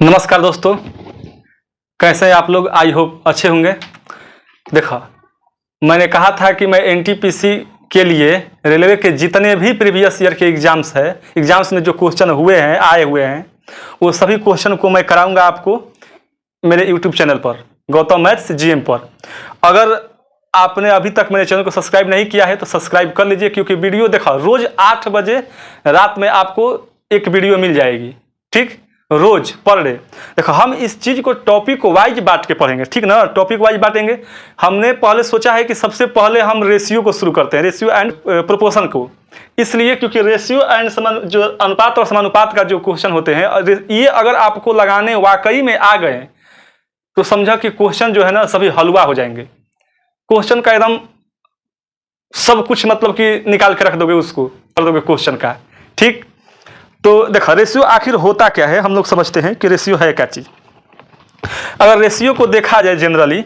नमस्कार दोस्तों, कैसे हैं आप लोग। आई होप अच्छे होंगे। देखो, मैंने कहा था कि मैं एनटीपीसी के लिए रेलवे के जितने भी प्रीवियस ईयर के एग्जाम्स में जो क्वेश्चन आए हुए हैं, वो सभी क्वेश्चन को मैं कराऊंगा आपको मेरे यूट्यूब चैनल पर, गौतम मैथ्स जीएम पर। अगर आपने अभी तक मेरे चैनल को सब्सक्राइब नहीं किया है तो सब्सक्राइब कर लीजिए, क्योंकि वीडियो देखो रोज 8 बजे रात में आपको एक वीडियो मिल जाएगी। ठीक, रोज पर डे। देखो, हम इस चीज को टॉपिक वाइज बांट के पढ़ेंगे, ठीक ना। टॉपिक वाइज बांटेंगे। हमने पहले सोचा है कि सबसे पहले हम रेशियो को शुरू करते हैं, रेशियो एंड प्रोपोर्शन को। इसलिए क्योंकि रेशियो एंड जो अनुपात और समानुपात का जो क्वेश्चन होते हैं, ये अगर आपको लगाने वाकई में आ गए तो समझा कि क्वेश्चन जो है ना सभी हलवा हो जाएंगे। क्वेश्चन का एकदम सब कुछ मतलब कि निकाल के रख दोगे, उसको कर दोगे क्वेश्चन का। ठीक, तो देखो रेशियो आखिर होता क्या है, हम लोग समझते हैं कि रेशियो है क्या चीज। अगर रेशियो को देखा जाए जनरली,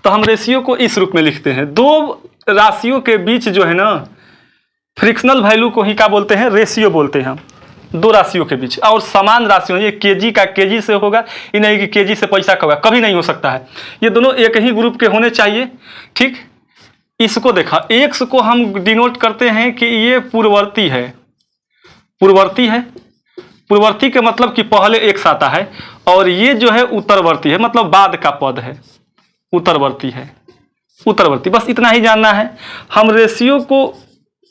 तो हम रेशियो को इस रूप में लिखते हैं। दो राशियों के बीच जो है ना फ्रिक्शनल वैल्यू को ही क्या बोलते हैं, रेशियो बोलते हैं हम। दो राशियों के बीच, और समान राशियों, ये केजी का केजी से होगा, ये नहीं कि केजी से पैसा का होगा, कभी नहीं हो सकता है। ये दोनों एक ही ग्रुप के होने चाहिए। ठीक, इसको देखा, एक्स को हम डिनोट करते हैं कि ये पूर्ववर्ती है। पूर्ववर्ती है, पूर्ववर्ती के मतलब कि पहले एक्स आता है, और ये जो है उत्तरवर्ती है, मतलब बाद का पद है, उत्तरवर्ती है, उत्तरवर्ती। बस इतना ही जानना है। हम रेशियो को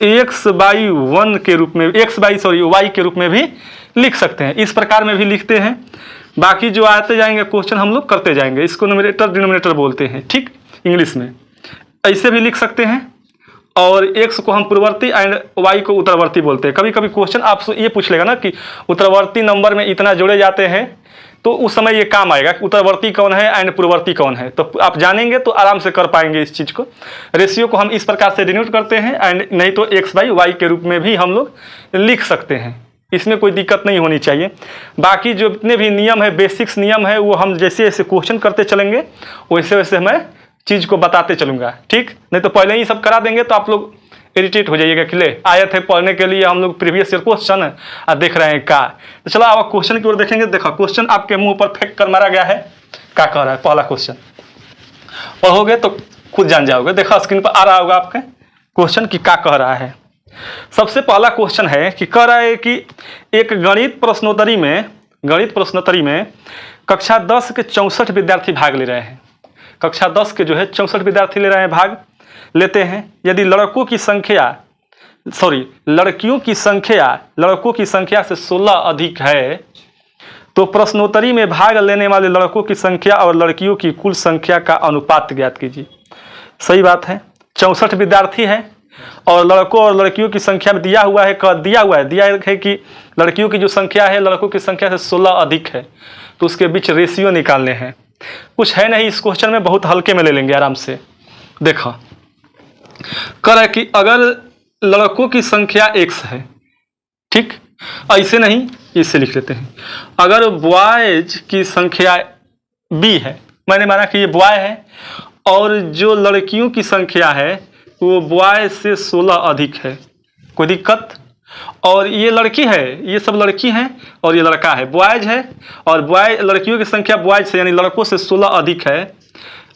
x/1 के रूप में, y के रूप में भी लिख सकते हैं, इस प्रकार में भी लिखते हैं। बाकी जो आते जाएंगे क्वेश्चन हम लोग करते जाएंगे। इसको न्यूमरेटर डिनोमिनेटर बोलते हैं। ठीक, इंग्लिश में ऐसे भी लिख सकते हैं। और x को हम पूर्ववर्ती एंड y को उत्तरवर्ती बोलते हैं। कभी कभी क्वेश्चन आपसे ये पूछ लेगा ना कि उत्तरवर्ती नंबर में इतना जोड़े जाते हैं, तो उस समय ये काम आएगा कि उत्तरवर्ती कौन है एंड पूर्ववर्ती कौन है। तो आप जानेंगे तो आराम से कर पाएंगे इस चीज़ को। रेशियो को हम इस प्रकार से डिनोट करते हैं, एंड नहीं तो x/y के रूप में भी हम लोग लिख सकते हैं। इसमें कोई दिक्कत नहीं होनी चाहिए। बाकी जो जितने भी नियम है, बेसिक्स नियम है, वो हम जैसे जैसे क्वेश्चन करते चलेंगे वैसे वैसे मैं चीज़ को बताते चलूँगा। ठीक, नहीं तो पहले ही सब करा देंगे तो आप लोग इरिटेट हो जाइएगा कि ले आए थे पढ़ने के लिए हम लोग प्रीवियस ईयर क्वेश्चन और देख रहे हैं का। तो चलो आप क्वेश्चन की ओर देखेंगे। देखो, क्वेश्चन आपके मुंह पर फेंक कर मारा गया है। क्या कह रहा है पहला क्वेश्चन, पढ़ोगे तो खुद जान जाओगे। देखो स्क्रीन पर आ रहा होगा आपके क्वेश्चन की क्या कह रहा है। सबसे पहला क्वेश्चन है कि कह रहा है कि एक गणित प्रश्नोत्तरी में कक्षा 10 के 64 विद्यार्थी भाग ले रहे हैं। कक्षा 10 के जो है 64 विद्यार्थी ले रहे हैं, भाग लेते हैं। यदि लड़कियों की संख्या से 16 अधिक है, तो प्रश्नोत्तरी में भाग लेने वाले लड़कों की संख्या और लड़कियों की कुल संख्या का अनुपात ज्ञात कीजिए। सही बात है, 64 विद्यार्थी है और लड़कों और लड़कियों की संख्या में दिया है कि लड़कियों की जो संख्या है लड़कों की संख्या से 16 अधिक है, तो उसके बीच रेशियो निकालने हैं। कुछ है नहीं इस क्वेश्चन में, बहुत हल्के में ले लेंगे आराम से। देखो, कह रहा है कि अगर लड़कों की संख्या x है, ठीक, ऐसे नहीं इससे लिख लेते हैं। अगर बॉयज की संख्या b है, मैंने माना कि ये बॉय है, और जो लड़कियों की संख्या है वो बॉय से 16 अधिक है, कोई दिक्कत। और ये लड़की है, ये सब लड़की हैं, और ये लड़का है, बॉयज है, और लड़कियों की संख्या बॉयज से यानी लड़कों से 16 अधिक है,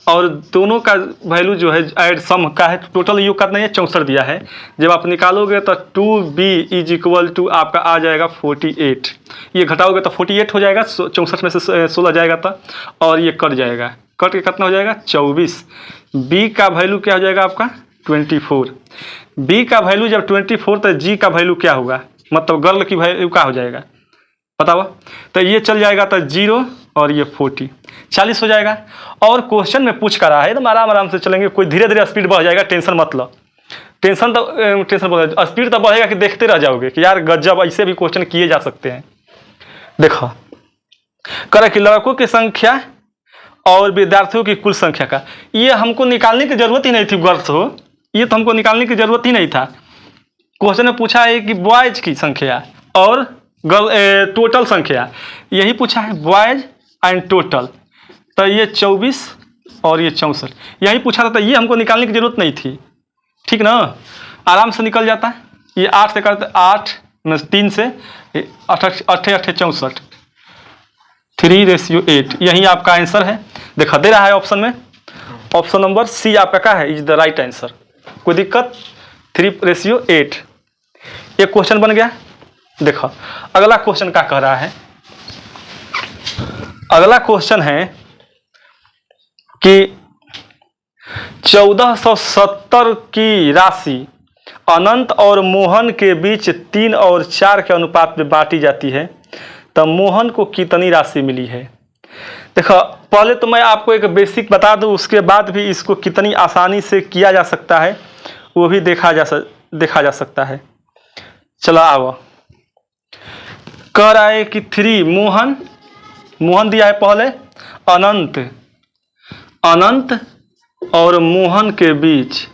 और दोनों का वैल्यू जो है ऐड सम का है। टोटल यू का नहीं है, 64 दिया है। जब आप निकालोगे तो 2b = आपका आ जाएगा 48। ये घटाओगे तो 48 हो जाएगा, 64 में से 16 जाएगा तो, और ये कट जाएगा, कट के कितना हो जाएगा 24। b का वैल्यू क्या हो जाएगा आपका 24। b का वैल्यू जब 24 तो g का वैल्यू क्या होगा, मतलब गर्ल की वैल्यू क्या हो जाएगा पता हुआ। तो ये चल जाएगा तो 0 और ये 40 हो जाएगा। और क्वेश्चन में पूछ कर रहा है, एकदम आराम से चलेंगे, कोई धीरे धीरे स्पीड बढ़ जाएगा, टेंशन मत लो। टेंशन बढ़ स्पीड तो बढ़ेगा कि देखते रह जाओगे कि यार गजब, ऐसे भी क्वेश्चन किए जा सकते हैं। देखो, कह कि लड़कों की संख्या और विद्यार्थियों की कुल संख्या का, ये हमको निकालने की जरूरत ही नहीं थी गर्ल्स हो, ये तो हमको निकालने की जरूरत ही नहीं था। क्वेश्चन में पूछा है कि बॉयज की संख्या और गर्ल टोटल संख्या, यही पूछा है, बॉयज एंड टोटल। तो ये 24 और ये 64 यही पूछा था, तो ये हमको निकालने की जरूरत नहीं थी। ठीक ना, आराम से निकल जाता है। ये 8 से करते 8 में 3 से 8 8 64, 3:8, यही आपका आंसर है। देखा दे रहा है ऑप्शन में, ऑप्शन नंबर सी आपका क्या है, इज द राइट आंसर। कोई दिक्कत, 3:8 एक क्वेश्चन बन गया। देखो अगला क्वेश्चन क्या कह रहा है, अगला क्वेश्चन है कि 1470 की राशि अनंत और मोहन के बीच 3 और 4 के अनुपात में बांटी जाती है, तब मोहन को कितनी राशि मिली है। देखो पहले तो मैं आपको एक बेसिक बता दूं, उसके बाद भी इसको कितनी आसानी से किया जा सकता है वो भी देखा जा सकता है। चलो आओ, कह रहा है कि 3 मोहन दिया है पहले, अनंत और मोहन के बीच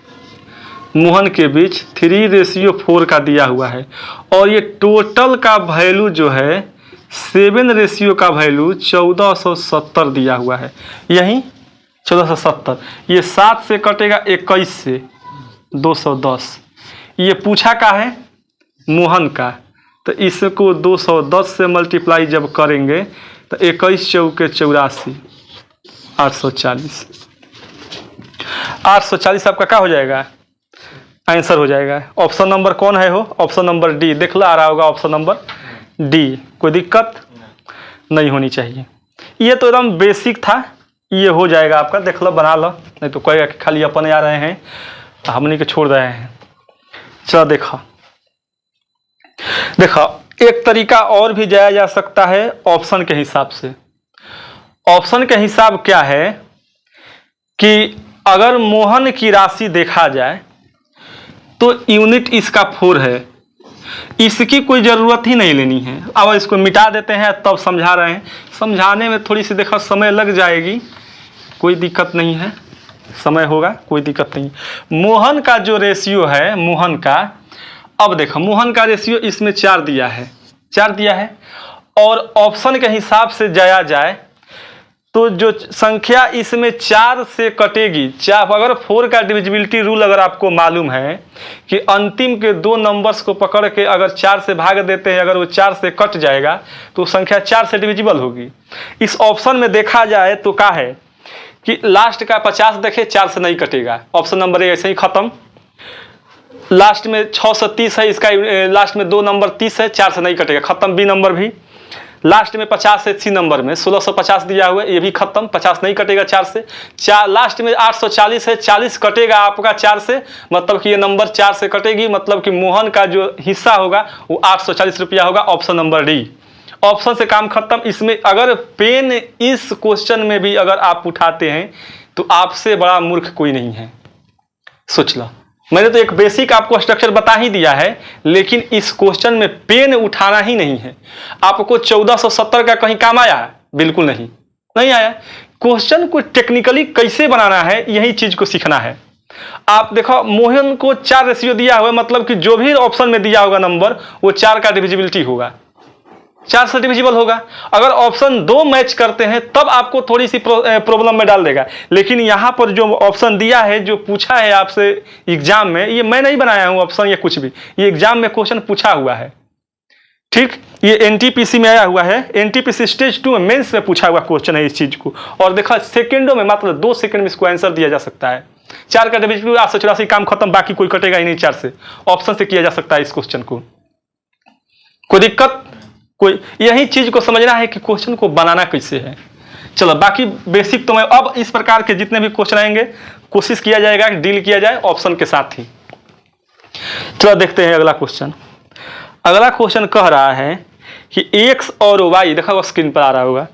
3:4 का दिया हुआ है, और ये टोटल का वैल्यू जो है 7 रेशियो का वैल्यू 1470 दिया हुआ है। यही 1470, ये 7 से कटेगा 21 से 210, ये पूछा का है मोहन का, तो इसको 210 से मल्टीप्लाई जब करेंगे तो 21 चौके 84, 840 आपका क्या हो जाएगा, आंसर हो जाएगा। ऑप्शन नंबर कौन है हो, ऑप्शन नंबर डी, देख ला आ रहा होगा ऑप्शन नंबर डी। कोई दिक्कत नहीं होनी चाहिए, ये तो एकदम बेसिक था, ये हो जाएगा आपका, देख लो बना लो, नहीं तो कोई खाली अपने आ रहे हैं हमने के छोड़ रहे हैं। चलो देखो एक तरीका और भी जाया जा सकता है ऑप्शन के हिसाब से। ऑप्शन के हिसाब क्या है कि अगर मोहन की राशि देखा जाए तो यूनिट इसका 4 है, इसकी कोई ज़रूरत ही नहीं लेनी है। अब इसको मिटा देते हैं तब समझा रहे हैं, समझाने में थोड़ी सी देखो समय लग जाएगी, कोई दिक्कत नहीं है, समय होगा कोई दिक्कत नहीं। मोहन का जो रेशियो है, मोहन का, अब देखो मोहन का रेशियो इसमें 4 दिया है, और ऑप्शन के हिसाब से जाया जाए तो जो संख्या इसमें 4 से कटेगी, अगर 4 का डिविजिबिलिटी रूल अगर आपको मालूम है कि अंतिम के 2 नंबर्स को पकड़ के अगर 4 से भाग देते हैं, अगर वो 4 से कट जाएगा तो संख्या 4 से डिविजिबल होगी। इस ऑप्शन में देखा जाए तो क्या है कि लास्ट का 50 देखे 4 से नहीं कटेगा, ऑप्शन नंबर ए ऐसे ही खत्म। लास्ट में 630 है, इसका लास्ट में 2 नंबर 30 है, 4 से नहीं कटेगा, खत्म। बी नंबर भी लास्ट में 50 है, सी नंबर में 1650 दिया हुआ है, ये भी खत्म, 50 नहीं कटेगा 4 से। लास्ट में 840 है, 40 कटेगा आपका 4 से, मतलब कि ये नंबर 4 से कटेगी, मतलब कि मोहन का जो हिस्सा होगा वो 840 रुपया होगा। ऑप्शन नंबर डी, ऑप्शन से काम खत्म। इसमें अगर पेन इस क्वेश्चन में भी अगर आप उठाते हैं तो आपसे बड़ा मूर्ख कोई नहीं है, सोच लो। मैंने तो एक बेसिक आपको स्ट्रक्चर बता ही दिया है, लेकिन इस क्वेश्चन में पेन उठाना ही नहीं है। आपको 1470 का कहीं काम आया? बिल्कुल नहीं आया। क्वेश्चन को टेक्निकली कैसे बनाना है, यही चीज को सीखना है। आप देखो मोहन को 4 रेशियो दिया हुआ है, मतलब कि जो भी ऑप्शन में दिया होगा नंबर वो 4 का डिविजिबिलिटी होगा, 4 से डिविजिबल होगा। अगर ऑप्शन 2 मैच करते हैं तब आपको थोड़ी सी प्रॉब्लम में डाल देगा, लेकिन यहाँ पर जो ऑप्शन दिया है, जो पूछा है आपसे एग्जाम में, ये मैं नहीं बनाया हूँ ऑप्शन या कुछ भी, ये एग्जाम में क्वेश्चन पूछा हुआ है, ठीक। ये एनटीपीसी में आया हुआ है, एनटीपीसी स्टेज 2 में मेंस में पूछा हुआ क्वेश्चन है इस चीज को। और देखा सेकेंडों में, मात्र 2 सेकंड में इसको आंसर दिया जा सकता है। 4 का डिविजिबिलिटी 884, काम खत्म, बाकी कोई कटेगा ही नहीं 4 से। ऑप्शन से किया जा सकता है इस क्वेश्चन को, कोई दिक्कत कोई। यही चीज को समझना है कि क्वेश्चन को बनाना कैसे है। चलो बाकी बेसिक तो मैं अब इस प्रकार के जितने भी क्वेश्चन आएंगे कोशिश किया जाएगा कि डील किया जाए ऑप्शन के साथ ही। चलो देखते हैं अगला क्वेश्चन। अगला क्वेश्चन कह रहा है कि x और y, देखो स्क्रीन पर आ रहा होगा,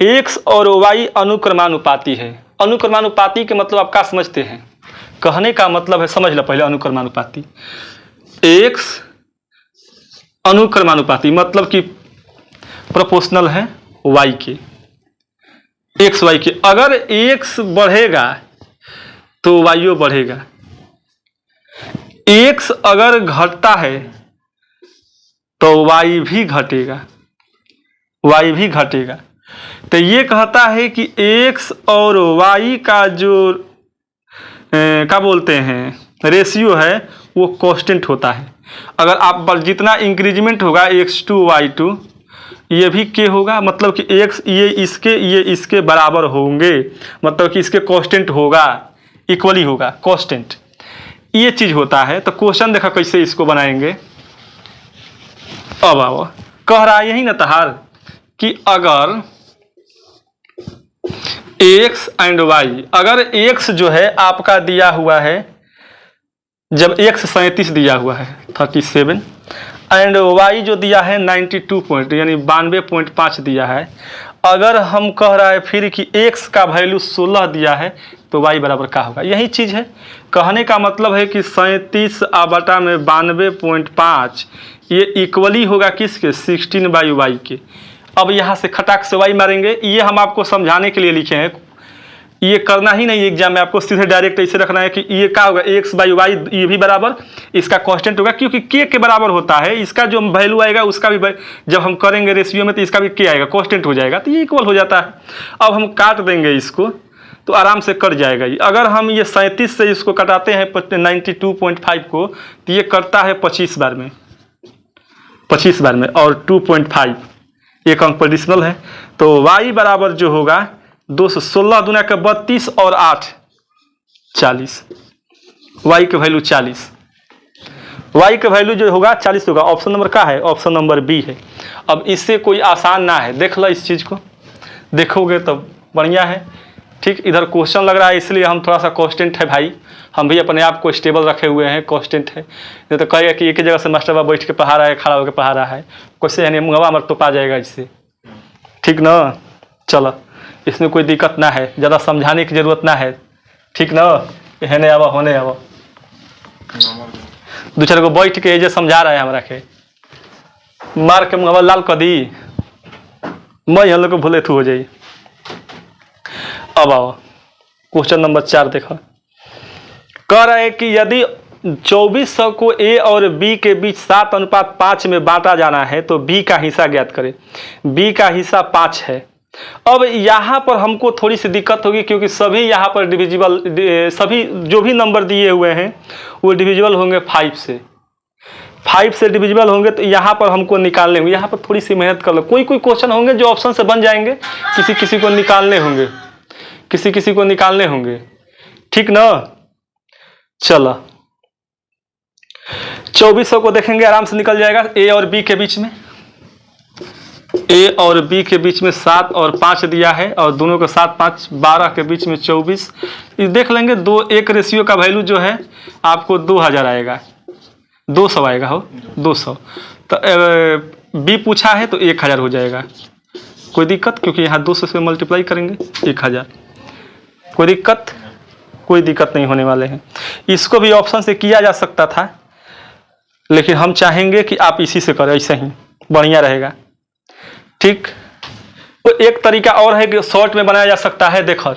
x और y अनुक्रमानुपाती है। अनुक्रमानुपाती के मतलब आप क्या समझते हैं? कहने का मतलब है, समझ लो पहले अनुक्रमानुपाती। x अनुक्रमानुपाती मतलब कि प्रोपोर्शनल है y के, x y के। अगर x बढ़ेगा तो y बढ़ेगा, x अगर घटता है तो y भी घटेगा, y भी घटेगा। तो ये कहता है कि x और y का जो क्या बोलते हैं रेशियो है वो कांस्टेंट होता है। अगर आप पर जितना इंक्रीजमेंट होगा x2 y2, ये भी के होगा, मतलब कि एक्स ये इसके बराबर होंगे, मतलब कि इसके कांस्टेंट होगा, इक्वली होगा, कांस्टेंट, ये चीज होता है। तो क्वेश्चन देखा कैसे इसको बनाएंगे। अब आओ, कह रहा है यही ना तहार कि अगर x एंड y, अगर x जो है आपका दिया हुआ है, जब x 37 दिया हुआ है 37 एंड y जो दिया है 92 पॉइंट यानी 92.5 दिया है, अगर हम कह रहा है फिर कि x का वैल्यू 16 दिया है तो y बराबर क्या होगा। यही चीज़ है, कहने का मतलब है कि 37 बटा में 92.5 ये इक्वली होगा किसके, 16/y के। अब यहाँ से खटाक से y मारेंगे, ये हम आपको समझाने के लिए लिखे हैं, ये करना ही नहीं एग्जाम में, आपको सीधे डायरेक्ट ऐसे रखना है कि ये क्या होगा, x/y ये भी बराबर इसका कांस्टेंट होगा, क्योंकि k के बराबर होता है, इसका जो वैल्यू आएगा उसका भी जब हम करेंगे रेशियो में तो इसका भी k आएगा, कांस्टेंट हो जाएगा, तो ये इक्वल हो जाता है। अब हम काट देंगे इसको तो आराम से कट जाएगा ये। अगर हम ये 37 से इसको कटाते हैं 92.5 को, तो ये कटता है 25 बार में, 25 बार में, और 2.5 एक अंक पर डिसिमल है। तो y बराबर जो होगा 216 दूना का 32 और 8 40, y के वैल्यू 40, y के वैल्यू जो होगा 40 होगा। ऑप्शन नंबर क्या है, ऑप्शन नंबर बी है। अब इससे कोई आसान ना है, देख लो इस चीज़ को, देखोगे तो बढ़िया है। ठीक, इधर क्वेश्चन लग रहा है इसलिए हम थोड़ा सा कांस्टेंट है भाई, हम भी अपने आप को स्टेबल रखे हुए हैं, कांस्टेंट है। नहीं तो कहेगा कि एक ही जगह से मास्टर बैठ के पढ़ा रहा है, खड़ा होकर पढ़ा रहा है, कैसे यानी मुँहवा मर तो पा जाएगा इससे। ठीक ना, चलो इसमें कोई दिक्कत ना है, ज़्यादा समझाने की जरूरत ना है। ठीक ना, हेने आवा होने आवा, दो चार को बैठ के जे समझा रहा है हमरा के, मार के मुँहवा लाल कर दी, मैं हम लोग को भूले थू हो जाई। अब आओ क्वेश्चन नंबर 4 देखो, कह रहा है कि यदि 2400 को a और b के बीच 7:5 में बांटा जाना है तो b का हिस्सा ज्ञात करें। b का हिस्सा 5 है। अब यहाँ पर हमको थोड़ी सी दिक्कत होगी, क्योंकि सभी यहाँ पर डिविजिबल, सभी जो भी नंबर दिए हुए हैं वो डिविजिबल होंगे 5 से, 5 से डिविजिबल होंगे, तो यहाँ पर हमको निकालने होंगे। यहाँ पर थोड़ी सी मेहनत कर लो, कोई कोई क्वेश्चन होंगे जो ऑप्शन से बन जाएंगे, किसी किसी को निकालने होंगे, किसी किसी को निकालने होंगे। ठीक ना, चलो 2400 को देखेंगे, आराम से निकल जाएगा। a और b के बीच में, a और b के बीच में 7 और 5 दिया है, और दोनों को 7 5 12 के बीच में 24, ये देख लेंगे। दो एक रेशियो का वैल्यू जो है आपको 2000 आएगा, 200 आएगा, हो 200। तो b पूछा है तो 1000 हो जाएगा, कोई दिक्कत, क्योंकि यहाँ 200 से मल्टीप्लाई करेंगे 1000, कोई दिक्कत, कोई दिक्कत नहीं होने वाले हैं। इसको भी ऑप्शन से किया जा सकता था, लेकिन हम चाहेंगे कि आप इसी से करें, ऐसे ही बढ़िया रहेगा। ठीक, तो एक तरीका और है कि शॉर्ट में बनाया जा सकता है। देखो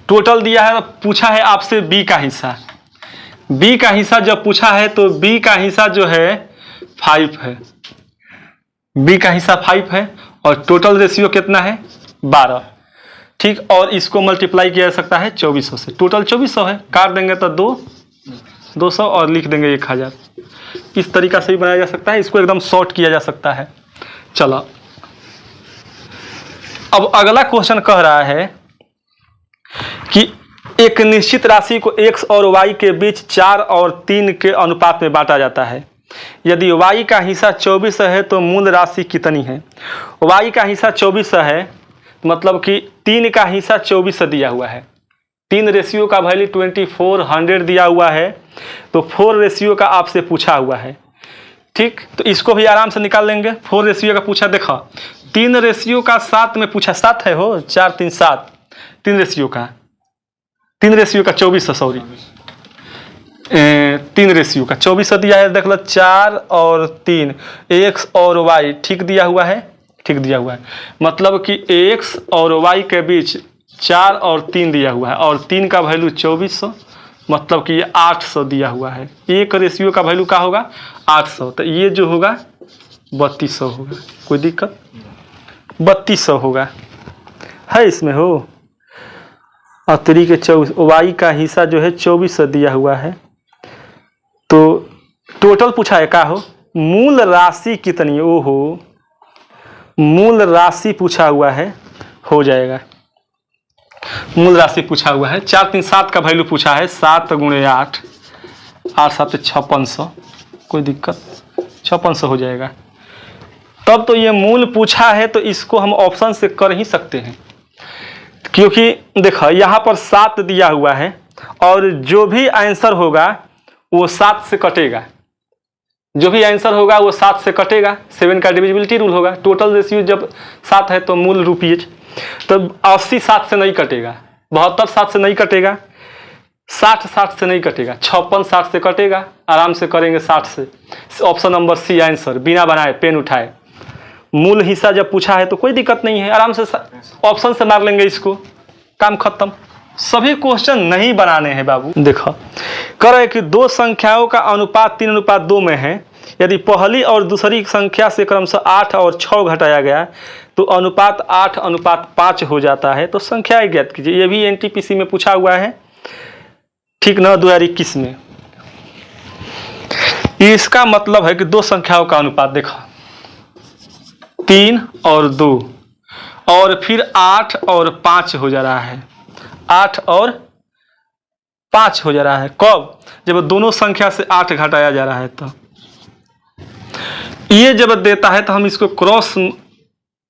टोटल दिया है, पूछा है आपसे b का हिस्सा, b का हिस्सा जब पूछा है तो b का हिस्सा जो है 5 है, b का हिस्सा 5 है, और टोटल रेशियो कितना है 12। ठीक, और इसको मल्टीप्लाई किया जा सकता है 2400 से, टोटल 2400 है, काट देंगे तो 200 और लिख देंगे 1000। इस तरीका से भी बनाया जा सकता है, इसको एकदम शॉर्ट किया जा सकता है। चलो अब अगला क्वेश्चन कह रहा है कि एक निश्चित राशि को x और y के बीच 4 और 3 के अनुपात में बांटा जाता है। यदि y का हिस्सा 24 है तो मूल राशि कितनी है। y का हिस्सा 24 है, मतलब कि 3 का हिस्सा 24 दिया हुआ है, 3 रेशियो का वैल्यू 2400 दिया हुआ है, तो 4 रेशियो का आपसे पूछा हुआ है। ठीक, तो इसको भी आराम से निकाल लेंगे। 4 रेशियो का पूछा, देखा 3 रेशियो का 7 में पूछा, 7 है हो, 4 3 7, 3 रेशियो का 24, सॉरी 3 रेशियो का 24 दिया है। देख लो 4 और 3, x और y ठीक दिया हुआ है, ठीक दिया हुआ है, मतलब कि x और y के बीच 4 और 3 दिया हुआ है, और 3 का वैल्यू 2400, मतलब कि ये 800 दिया हुआ है। एक रेशियो का वैल्यू क्या होगा 800, तो ये जो होगा 3200 होगा, कोई दिक्कत, 3200 होगा, है इसमें हो। और 3 के 24, y का हिस्सा जो है 2400 दिया हुआ है, तो टोटल पूछा है क्या हो, मूल राशि कितनी, ओहो मूल राशि पूछा हुआ है, हो जाएगा। मूल राशि पूछा हुआ है, 4 3 7 का वैल्यू पूछा है, 7 × 8, 8 7 5600, कोई दिक्कत, 5600 हो जाएगा। तब तो ये मूल पूछा है तो इसको हम ऑप्शन से कर ही सकते हैं, क्योंकि देखो यहाँ पर 7 दिया हुआ है और जो भी आंसर होगा वो 7 से कटेगा, जो भी आंसर होगा वो 7 से कटेगा। 7 का डिविजिबिलिटी रूल होगा। टोटल रेशियो जब 7 है तो मूल रुपीज, तो 80 7 से नहीं कटेगा, 72 7 से नहीं कटेगा, 60 60 से नहीं कटेगा, 56 60 से कटेगा। आराम से करेंगे 60 से। ऑप्शन नंबर सी आंसर, बिना बनाए पेन उठाए। मूल हिस्सा जब पूछा है तो कोई दिक्कत नहीं है, आराम से ऑप्शन से मार लेंगे इसको, काम खत्म। सभी क्वेश्चन नहीं बनाने हैं बाबू। देखो कह रहे कि दो संख्याओं का अनुपात 3:2 में है। यदि पहली और दूसरी संख्या से क्रमशः 8 और 6 घटाया गया तो अनुपात 8:5 हो जाता है। तो संख्या ज्ञात कीजिए। ये भी एनटीपीसी में पूछा हुआ है, ठीक ना, 2021 में। इसका मतलब है कि दो संख्याओं का अनुपात, देखो 3 और 2 और फिर 8 और 5 हो जा रहा है, 8 और 5 हो जा रहा है। कब? जब दोनों संख्या से 8 घटाया जा रहा है। तो ये जब देता है तो हम इसको क्रॉस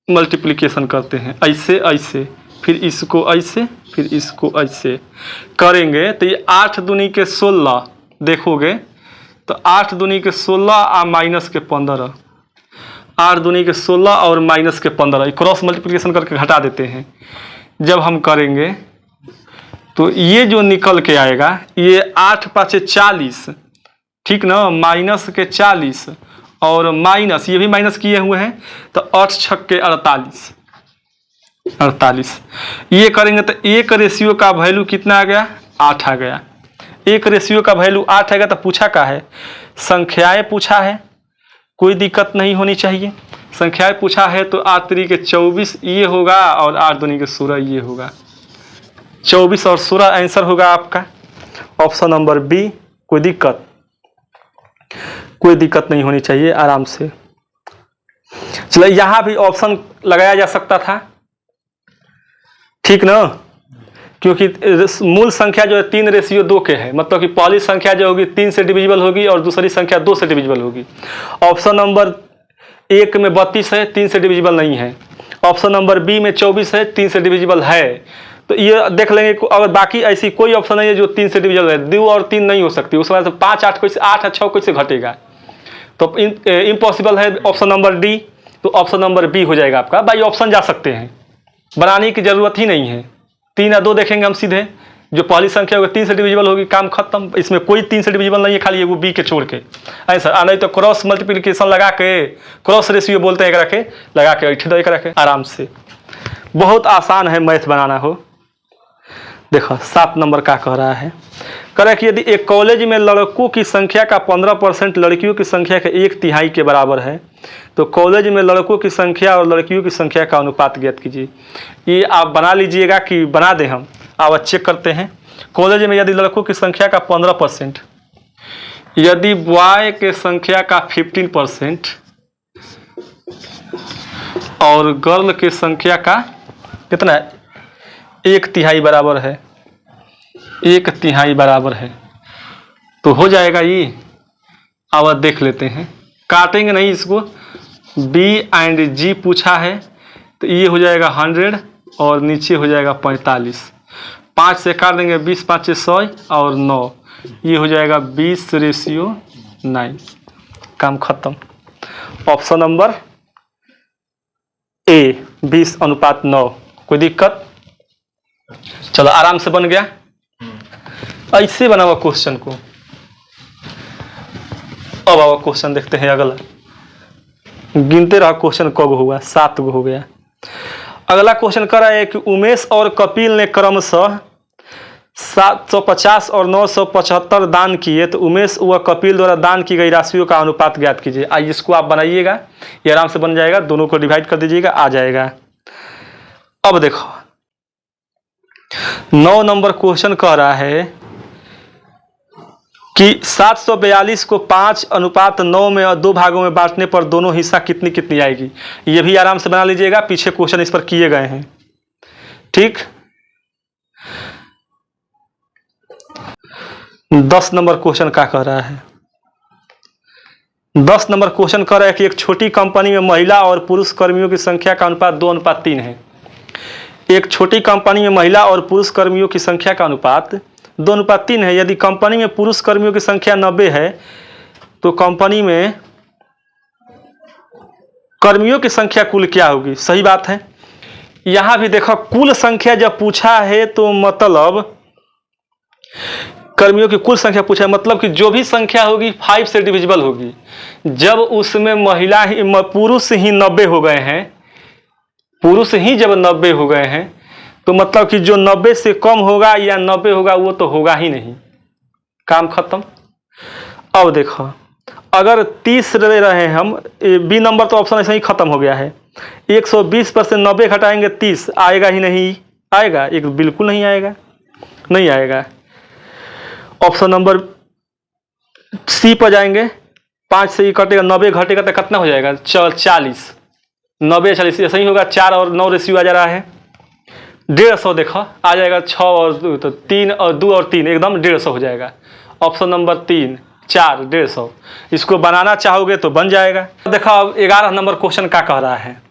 मल्टीप्लिकेशन करते हैं, ऐसे ऐसे, फिर इसको ऐसे, फिर इसको ऐसे करेंगे तो ये 8 दूनी के 16 देखोगे तो 8 दूनी के 16 और माइनस के 15, 8 दूनी के 16 और माइनस के 15, क्रॉस मल्टीप्लिकेशन करके घटा देते हैं। जब हम करेंगे तो ये जो निकल के आएगा, ये 8 5 40, ठीक ना, माइनस के 40 और माइनस, ये भी माइनस किए हुए हैं, तो 8 6 48, 48। ये करेंगे तो एक रेशियो का वैल्यू कितना आ गया? 8 आ गया। एक रेशियो का वैल्यू 8 आएगा। तो पूछा क्या है? संख्याएं पूछा है, कोई दिक्कत नहीं होनी चाहिए। संख्याएं पूछा है तो 8 3 के 24 ये होगा और 8 दूनी के 16 ये होगा। 24 और 16 आंसर होगा आपका ऑप्शन नंबर बी। कोई दिक्कत नहीं होनी चाहिए, आराम से। चलो यहाँ भी ऑप्शन लगाया जा सकता था, ठीक ना, क्योंकि मूल संख्या जो है 3:2 के है, मतलब कि पहली संख्या जो होगी 3 से डिविजिबल होगी और दूसरी संख्या 2 से डिविजिबल होगी। ऑप्शन नंबर 1 में 32 है, 3 से डिविजिबल नहीं है। ऑप्शन नंबर बी में 24 है, 3 से डिविजिबल है। तो ये देख लेंगे। अगर बाकी ऐसी कोई ऑप्शन नहीं है जो 3 से डिविजिबल है, 2 और 3 नहीं हो सकती, उसके बाद 5 8 कैसे, 8 और 6 कैसे घटेगा? तो इम्पॉसिबल है ऑप्शन नंबर डी। तो ऑप्शन नंबर बी हो जाएगा आपका। बाई ऑप्शन जा सकते हैं, बनाने की जरूरत ही नहीं है। 3 या 2 देखेंगे हम सीधे, जो पहली संख्या होगी 3 से डिविजिबल होगी, काम खत्म। इसमें कोई 3 से डिविजिबल नहीं है, खाली वो बी के छोड़ के ऐसा। नहीं तो क्रॉस मल्टीप्लिकेशन लगा के, क्रॉस रेशियो बोलते हैं, एक रखे लगा के ऐठे दो, एक रखे, आराम से। बहुत आसान है मैथ बनाना हो। देखो 7 नंबर का कह रहा है, कह रहा है कि यदि एक कॉलेज में लड़कों की संख्या का 15% लड़कियों की संख्या के 1/3 के बराबर है तो कॉलेज में लड़कों की संख्या और लड़कियों की संख्या का अनुपात ज्ञात कीजिए। ये आप बना लीजिएगा कि बना दें हम? आप चेक करते हैं। कॉलेज में यदि लड़कों की संख्या का 15%, यदि बॉय के संख्या का 15% और गर्ल की संख्या का कितना है? 1/3 बराबर है, 1/3 बराबर है, तो हो जाएगा ये। अब देख लेते हैं, काटेंगे नहीं इसको। बी एंड जी पूछा है तो ये हो जाएगा 100 और नीचे हो जाएगा 45। 5 से काट देंगे, 20 5 100 और 9, ये हो जाएगा 20:9। काम खत्म। Option number A 20:9। कोई दिक्कत? चलो आराम से बन गया। ऐसे बना हुआ क्वेश्चन को। अब आवा क्वेश्चन देखते हैं अगला। गिनते रहा क्वेश्चन कब हुआ, 7 गो हो गया। अगला क्वेश्चन कर रहा है कि उमेश और कपिल ने क्रमशः 750 और 975 दान किए, तो उमेश व कपिल द्वारा दान की गई राशियों का अनुपात ज्ञात कीजिए। आइए इसको आप बनाइएगा, ये आराम से बन जाएगा। दोनों को डिवाइड कर दीजिएगा, आ जाएगा। अब देखो 9 नंबर क्वेश्चन कह रहा है कि 742 को 5:9 में और 2 भागों में बांटने पर दोनों हिस्सा कितनी कितनी आएगी। ये भी आराम से बना लीजिएगा, पीछे क्वेश्चन इस पर किए गए हैं। ठीक, 10 नंबर क्वेश्चन क्या कह रहा है। 10 नंबर क्वेश्चन कह रहा है कि एक छोटी कंपनी में महिला और पुरुष कर्मियों की संख्या का अनुपात 2:3 है। एक छोटी कंपनी में महिला और पुरुष कर्मियों की संख्या का अनुपात 2:3 है। यदि कंपनी में पुरुष कर्मियों की संख्या 90 है तो कंपनी में कर्मियों की संख्या कुल क्या होगी। सही बात है। यहां भी देखो, कुल संख्या जब पूछा है तो मतलब कर्मियों की कुल संख्या पूछा है, मतलब कि जो भी संख्या होगी 5 से डिविजिबल होगी। जब उसमें महिला ही पुरुष ही 90 हो गए हैं, पुरुष ही जब 90 हो गए हैं तो मतलब कि जो 90 से कम होगा या 90 होगा वो तो होगा ही नहीं, काम खत्म। अब देखो, अगर 30 ले रहे हैं हम, बी नंबर तो ऑप्शन ऐसे ही खत्म हो गया है। 120 पर से 90 घटाएंगे 30, आएगा ही नहीं, आएगा एक, बिल्कुल नहीं आएगा, नहीं आएगा। ऑप्शन नंबर सी पर जाएंगे, 5 से ही कटेगा, 90 घटेगा तो कितना हो जाएगा 40, 90 40 ऐसा ही होगा। 4 और 9 रेशियो आ जा रहा है 150, देखो आ जाएगा 6 और 3 और 2 और 3 एकदम 150 हो जाएगा। ऑप्शन नंबर 3 4 150, इसको बनाना चाहोगे तो बन जाएगा। देखो अब 11 नंबर क्वेश्चन क्या कह रहा है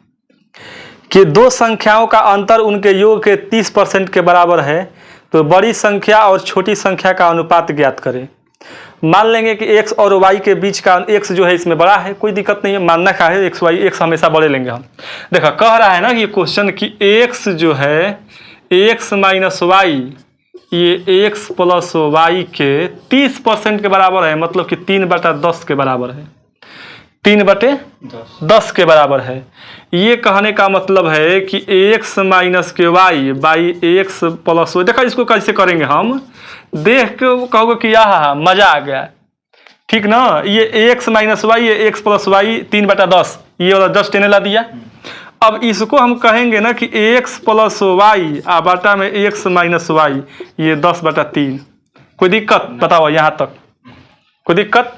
कि दो संख्याओं का अंतर उनके योग के 30% के बराबर है तो बड़ी संख्या और छोटी संख्या का अनुपात ज्ञात करें। मान लेंगे कि x और y के बीच का x जो है इसमें बड़ा है, कोई दिक्कत नहीं है, मानना क्या है x y, x हमेशा बड़े लेंगे हम। देखा कह रहा है ना ये क्वेश्चन कि x जो है x माइनस वाई, ये x प्लस वाई के 30% के बराबर है, मतलब कि 3/10 के बराबर है, 3/10 के बराबर है। ये कहने का मतलब है कि x माइनस के Y by X plus Y. देखा इसको कैसे करेंगे हम, देख के कहोगे कि यह मजा आ गया, ठीक ना। ये x माइनस वाई, ये x प्लस वाई 3/10, ये वाला 10 टेने ला दिया। अब इसको हम कहेंगे ना कि x प्लस वाई आ बाटा में x माइनस वाई, ये 10/3। कोई दिक्कत बताओ यहाँ तक, कोई दिक्कत।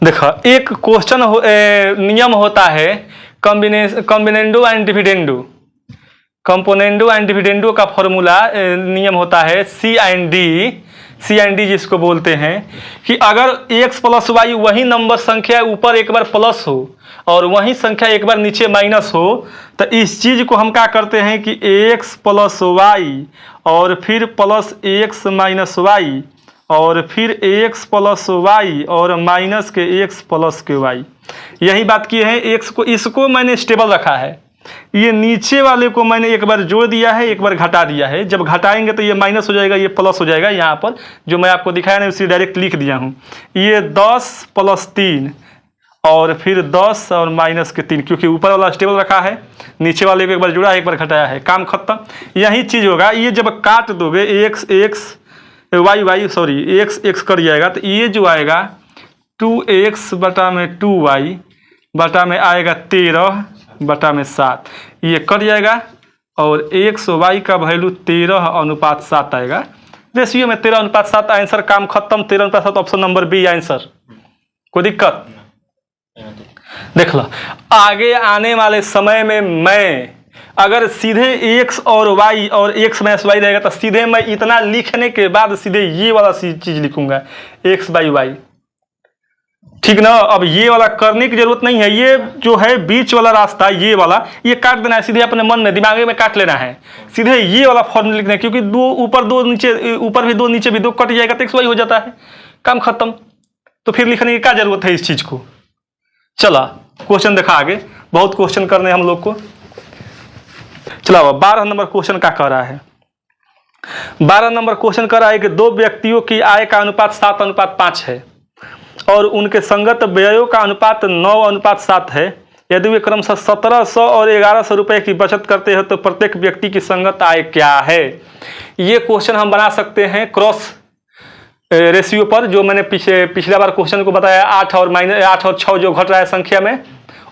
देखो एक क्वेश्चन नियम होता है componendo and dividendo. Componendo and dividendo का फॉर्मूला नियम होता है सी एंड डी जिसको बोलते हैं कि अगर x प्लस वाई वही नंबर संख्या ऊपर एक बार प्लस हो और वही संख्या एक बार नीचे माइनस हो तो इस चीज को हम क्या करते हैं कि x प्लस वाई और फिर प्लस x माइनस वाई और फिर x प्लस वाई और माइनस के x प्लस के वाई। यही बात की है। x को, इसको मैंने स्टेबल रखा है, ये नीचे वाले को मैंने एक बार जोड़ दिया है, एक बार घटा दिया है। जब घटाएंगे तो ये माइनस हो जाएगा, ये प्लस हो जाएगा। यहाँ पर जो मैं आपको दिखाया ना उसी डायरेक्ट लिख दिया हूँ। ये 10 + 3 और फिर 10 और माइनस के 3, क्योंकि ऊपर वाला स्टेबल रखा है, नीचे वाले को एक बार जुड़ा है, एक बार घटाया है, काम खत्म। यही चीज़ होगा। ये जब काट दोगे x कर जाएगा तो ये जो आएगा 2x बटा में 2y बटा में आएगा 13 बटा में 7, ये कट जाएगा और x y का वैल्यू 13:7 आएगा। रेशियो में 13:7 आंसर, काम खत्म। 13:7 ऑप्शन नंबर बी आंसर। कोई दिक्कत देख लो। आगे आने वाले समय में मैं अगर सीधे x और y और x माइनस y रहेगा तो सीधे मैं इतना लिखने के बाद सीधे ये वाला चीज लिखूंगा x/y, ठीक ना। अब ये वाला करने की जरूरत नहीं है। ये जो है बीच वाला रास्ता, ये वाला ये काट देना है, सीधे अपने मन में दिमाग में काट लेना है, सीधे ये वाला फॉर्मूला लिखना है। क्योंकि दो ऊपर दो नीचे, ऊपर भी दो नीचे भी दो, कट जाएगा तो x/y हो जाता है, काम खत्म। तो फिर लिखने की क्या जरूरत है इस चीज को। चला क्वेश्चन देखा, आगे बहुत क्वेश्चन करने हम लोग को। चलो 12 नंबर क्वेश्चन क्या कह रहा है। 12 नंबर क्वेश्चन कह रहा है कि दो व्यक्तियों की आय का अनुपात 7:5 है और उनके संगत व्ययों का अनुपात 9:7 है। यदि वे क्रमशः 1700 और 1100 रुपए की बचत करते हैं तो प्रत्येक व्यक्ति की संगत आय क्या है। ये क्वेश्चन हम बना सकते हैं क्रॉस रेशियो पर, जो मैंने पिछला बार क्वेश्चन को बताया 8 और 6 जो घट रहा है संख्या में,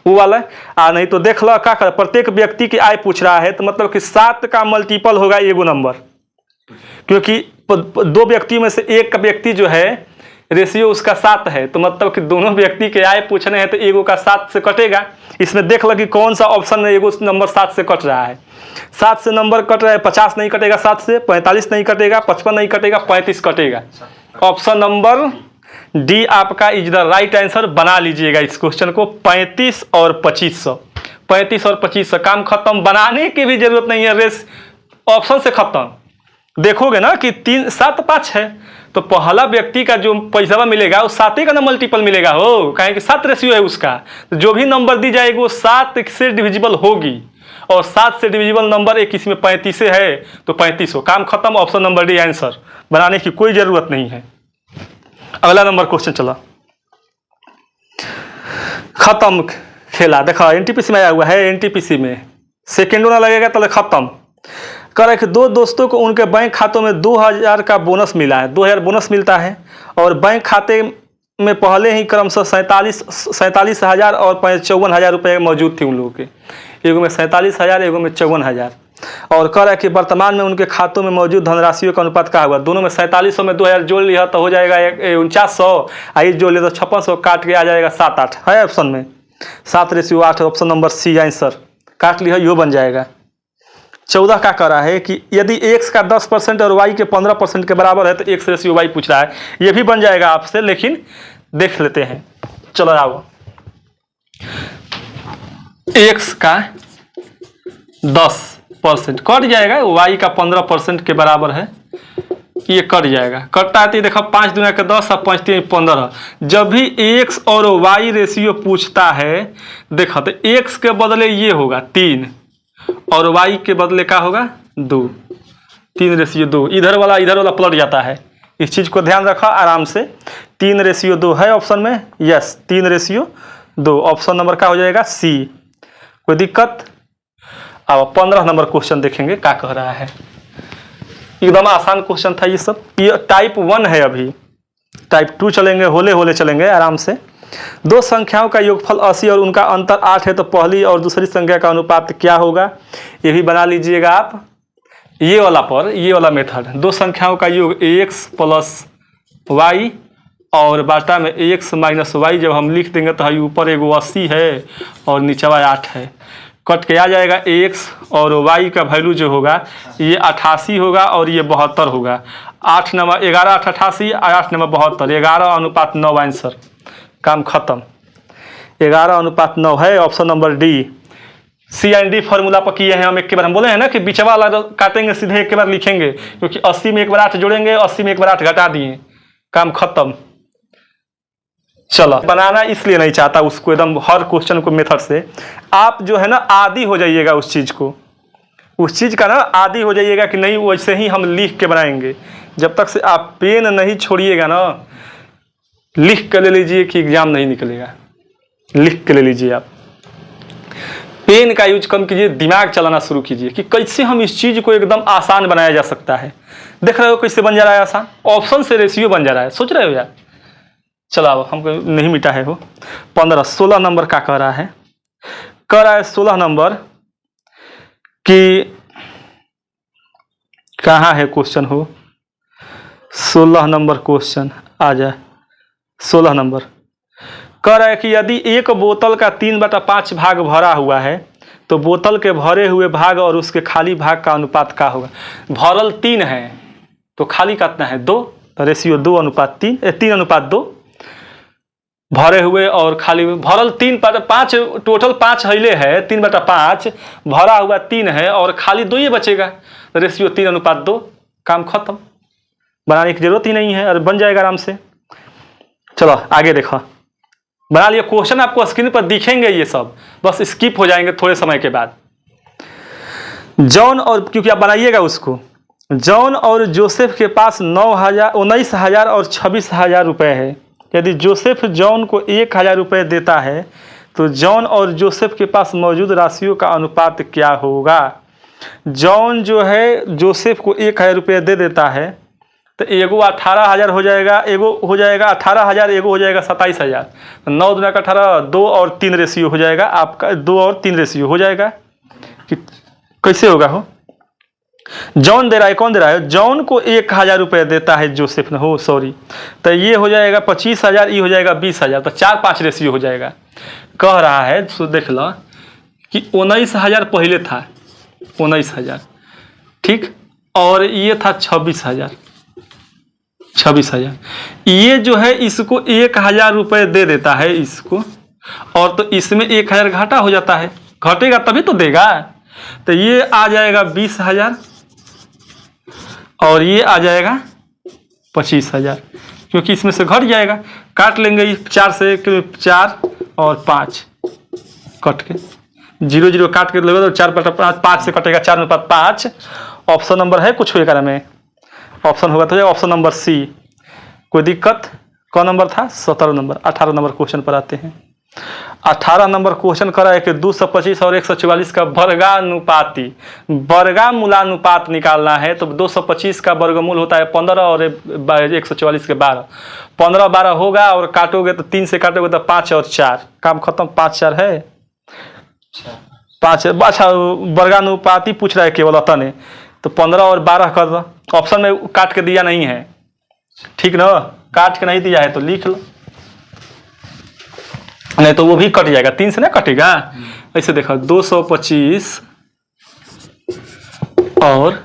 वो वाला। नहीं तो देख लो क्या कर, प्रत्येक व्यक्ति की आय पूछ रहा है तो मतलब कि 7 का मल्टीपल होगा एगो नंबर, क्योंकि दो व्यक्तियों में से एक व्यक्ति जो है रेशियो उसका 7 है, तो मतलब कि दोनों व्यक्ति के आय पूछने हैं तो एगो का 7 से कटेगा। इसमें देख लो कि कौन सा ऑप्शन में एगो नंबर 7 से कट रहा है। 7 से नंबर कट रहा है, 50 नहीं कटेगा 7 से, 45 नहीं कटेगा, 55 नहीं कटेगा, 35 कटेगा। ऑप्शन नंबर डी आपका इज द राइट आंसर। बना लीजिएगा इस क्वेश्चन को। 35 और 2500, 35 और 2500 काम खत्म। बनाने की भी जरूरत नहीं है, रेस ऑप्शन से खत्म। देखोगे ना कि 3 7 5 है, तो पहला व्यक्ति का जो पैसा मिलेगा वो 7 का ना मल्टीपल मिलेगा हो, कहें कि 7 रेशियो है उसका। तो जो भी नंबर दी जाएगी वो 7 से डिविजिबल होगी, और 7 से डिविजिबल नंबर एक इसमें 35 है, तो 35 हो। काम खत्म। Option number D answer. बनाने की कोई जरूरत नहीं है। अगला नंबर क्वेश्चन चला, खत्म खेला। देखा एनटीपीसी में आया हुआ है, एनटीपीसी में सेकेंडो ना लगेगा तो खत्म। कह रहे कि दो दोस्तों को उनके बैंक खातों में 2000 का बोनस मिला है, 2000 बोनस मिलता है, और बैंक खाते में पहले ही क्रमशः 47,000 और 54,000 रुपये मौजूद थी उन लोगों के। एगो में 47,000, एगो में 54,000। और कह रहा है कि वर्तमान में उनके खातों में मौजूद धनराशियों का अनुपात क्या हुआ। दोनों में 4700 में 2000 जोड़ लिया तो हो जाएगा 4900, आई जोड़ लिया तो 5600, काट के आ जाएगा 7-8 है ऑप्शन में। 7:8। Option number C answer. काट लिया, यो बन जाएगा। 14 का कह रहा है कि यदि x का 10% और y के 15% के बराबर है तो x/y पूछ रहा है। ये भी बन जाएगा आपसे, लेकिन देख लेते हैं। चलो आओ, x का 10% कट जाएगा, y का 15% के बराबर है, ये कट जाएगा। कटता है तो देखो 5 दूना के 10 और 5 3 15। जब भी x और y रेशियो पूछता है, देखो तो x के बदले ये होगा 3 और y के बदले क्या होगा 2। 3:2। इधर वाला पलट जाता है। इस चीज को ध्यान रखा आराम से। 3:2 है ऑप्शन में। यस, 3:2। ऑप्शन नंबर क्या हो जाएगा सी। कोई दिक्कत? अब 15 नंबर क्वेश्चन देखेंगे क्या कह रहा है। एकदम आसान क्वेश्चन था ये सब। ये टाइप 1 है, अभी टाइप 2 चलेंगे, होले होले चलेंगे आराम से। दो संख्याओं का योगफल 80 और उनका अंतर 8 है, तो पहली और दूसरी संख्या का अनुपात क्या होगा। ये भी बना लीजिएगा आप। ये वाला मेथड। दो संख्याओं का योग x + y और बाटा में x - y जब हम लिख देंगे तो ऊपर एगो 80 है और नीचवा 8 है। कट के आ जाएगा x और y का वैल्यू जो होगा ये 88 होगा और ये 72 होगा। 8 9 11 8 88, 8 9 72, 11:9 आंसर। काम खत्म। 11:9 है option number D. C and D formula पर किए हैं हम। एक के बार हम बोले हैं ना कि बीचवा वाला काटेंगे सीधे एक के बार लिखेंगे, क्योंकि 80 में एक बार 8 जोड़ेंगे, 80 में एक बार 8 घटा दिए। काम खत्म। चलो, बनाना इसलिए नहीं चाहता उसको एकदम हर क्वेश्चन को मेथड से। आप जो है ना आदी हो जाइएगा उस चीज को, उस चीज का ना आदी हो जाइएगा कि नहीं वैसे ही हम लिख के बनाएंगे। जब तक से आप पेन नहीं छोड़िएगा ना, लिख के ले लीजिए कि एग्जाम नहीं निकलेगा। लिख के ले लीजिए आप। पेन का यूज कम कीजिए, दिमाग चलाना शुरू कीजिए कि कैसे हम इस चीज को एकदम आसान बनाया जा सकता है। देख रहे हो कैसे बन जा रहा है आसान। ऑप्शन से रेशियो बन जा रहा है, सोच रहे हो यार। चलो अब हमको नहीं मिटा है वो। 16 नंबर का कह रहा है। 16 नंबर कि कहाँ है क्वेश्चन हो। 16 नंबर क्वेश्चन आ जाए। 16 नंबर कह रहा है कि यदि एक बोतल का 3/5 भाग भरा हुआ है तो बोतल के भरे हुए भाग और उसके खाली भाग का अनुपात क्या होगा। भरल 3 है तो खाली कितना है 2, तो रेशियो 2:3, 3:2। भरे हुए और खाली, भरल 3/5, टोटल 5 हईले है, 3/5 भरा हुआ 3 है और खाली 2 ही बचेगा, तो रेशियो 3:2। काम खत्म। बनाने की जरूरत ही नहीं है और बन जाएगा आराम से। चलो आगे देखो, बना लिया। क्वेश्चन आपको स्क्रीन पर दिखेंगे ये सब, बस स्किप हो जाएंगे थोड़े समय के बाद। जॉन और, क्योंकि आप बनाइएगा उसको, जॉन और जोसेफ के पास 19,000 और 26,000 रुपये है। यदि जोसेफ जॉन को 1,000 रुपये देता है तो जॉन और जोसेफ के पास मौजूद राशियों का अनुपात क्या होगा। जॉन जो है जोसेफ को 1,000 रुपये दे देता है, तो एगो 18,000 हो जाएगा, एगो हो जाएगा 18,000, एगो हो जाएगा 27,000। 9 दूना का 18, 2 और 3 रेशियो हो जाएगा आपका, 2 और 3 रेशियो हो जाएगा। कि कैसे होगा हो, जॉन दे रहा है, कौन दे रहा है? जॉन को 1000 रुपये देता है जोसेफ ने, हो सॉरी, तो ये हो जाएगा 25,000, ये हो जाएगा 20,000, तो 4-5 रेशियो हो जाएगा। कह रहा है तो देख लो कि 19,000 पहले था, 19,000, ठीक, और ये था 26,000, 26,000। ये जो है इसको 1000 रुपये दे देता है इसको, और तो इसमें 1000 घाटा हो जाता है, घटेगा तभी तो देगा। तो ये आ जाएगा 20,000 और ये आ जाएगा 25,000, क्योंकि इसमें से घट जाएगा। काट लेंगे 4 से, 4 और 5 कट के 0-0 काट के लगेगा तो 4/5, 5 से कटेगा 4/5। ऑप्शन नंबर है कुछ एकरा में, ऑप्शन होगा तो ऑप्शन नंबर सी। कोई दिक्कत? कौन नंबर था? 17 नंबर। 18 नंबर क्वेश्चन पर आते हैं। 18 नंबर क्वेश्चन करा है कि 225 और 144 का वर्गानुपाती वर्गामूलानुपात निकालना है। तो 225 का वर्गमूल होता है 15 और 144 के 12। 15-12 होगा और काटोगे तो 3 से काटोगे तो 5 और 4, काम खत्म। 5-4 है 5। अच्छा, वर्गानुपाती पूछ रहा है केवल अतः ने, तो 15 और 12 कर दो। ऑप्शन में काट के दिया नहीं है, ठीक ना? काट के नहीं दिया है तो लिख लो, नहीं तो वो भी कट जाएगा। 3 से ना कटेगा। ऐसे देखो 225 और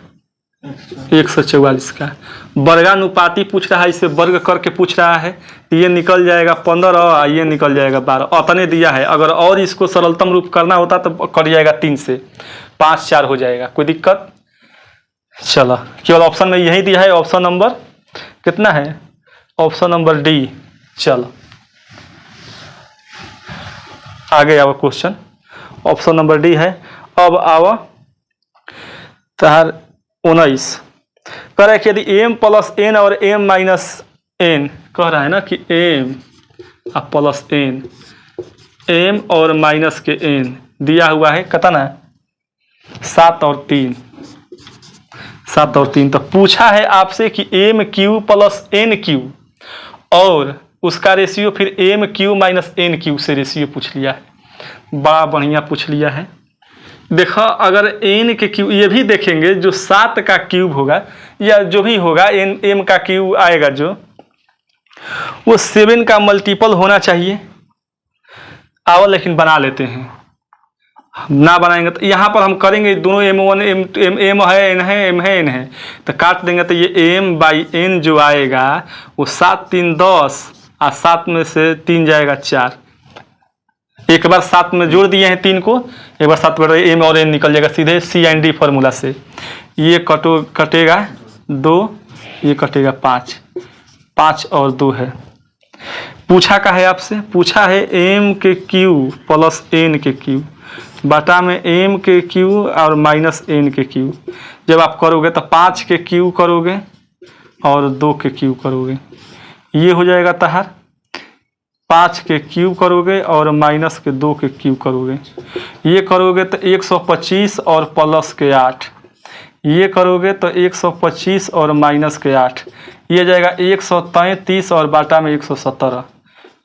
144 का वर्गानुपाती पूछ रहा है, इसे वर्ग करके पूछ रहा है। ये निकल जाएगा 15 और ये निकल जाएगा 12, अतने दिया है। अगर और इसको सरलतम रूप करना होता तो कट जाएगा 3 से, 5-4 हो जाएगा। कोई दिक्कत? चलो, केवल ऑप्शन में यही दिया है। ऑप्शन नंबर कितना है? Option number D. चलो आगे आओ क्वेश्चन, ऑप्शन नंबर डी है। अब आओ तार 19 कह रहा है कि यदि m प्लस n और m माइनस n, कह रहा है ना कि m प्लस n, m और माइनस के n दिया हुआ है, कितना है? 7 और 3, 7 और 3। तो पूछा है आपसे कि m Q plus n Q, और उसका रेशियो फिर m Q minus n Q से रेशियो पूछ लिया है। बड़ा बढ़िया पूछ लिया है। देखो अगर n के क्यूब, ये भी देखेंगे जो 7 का क्यूब होगा या जो भी होगा m का क्यूब आएगा जो, वो 7 का मल्टीपल होना चाहिए। आओ लेकिन बना लेते हैं, ना बनाएंगे तो यहाँ पर हम करेंगे दोनों m1 m है n है m है n है, तो काट देंगे तो ये m/n जो आएगा वो 7×3 10, और 7 में से 3 जाएगा 4। एक बार 7 में जोड़ दिए हैं 3 को, एक बार 7 पर m और n निकल जाएगा सीधे C/D फार्मूला से। ये कटेगा 2, ये कटेगा 5, 5 और 2 है। पूछा का है आपसे, पूछा है m के क्यूब प्लस n के क्यूब बटा में m के क्यूब और माइनस n के क्यूब। जब आप करोगे तो 5 के क्यूब करोगे और 2 के क्यूब करोगे, ये हो जाएगा तहार 5 के क्यूब करोगे और माइनस के 2 के क्यूब करोगे। ये करोगे तो 125 और प्लस के 8, ये करोगे तो 125 और माइनस के 8, ये जाएगा 133 और बाटा में 117,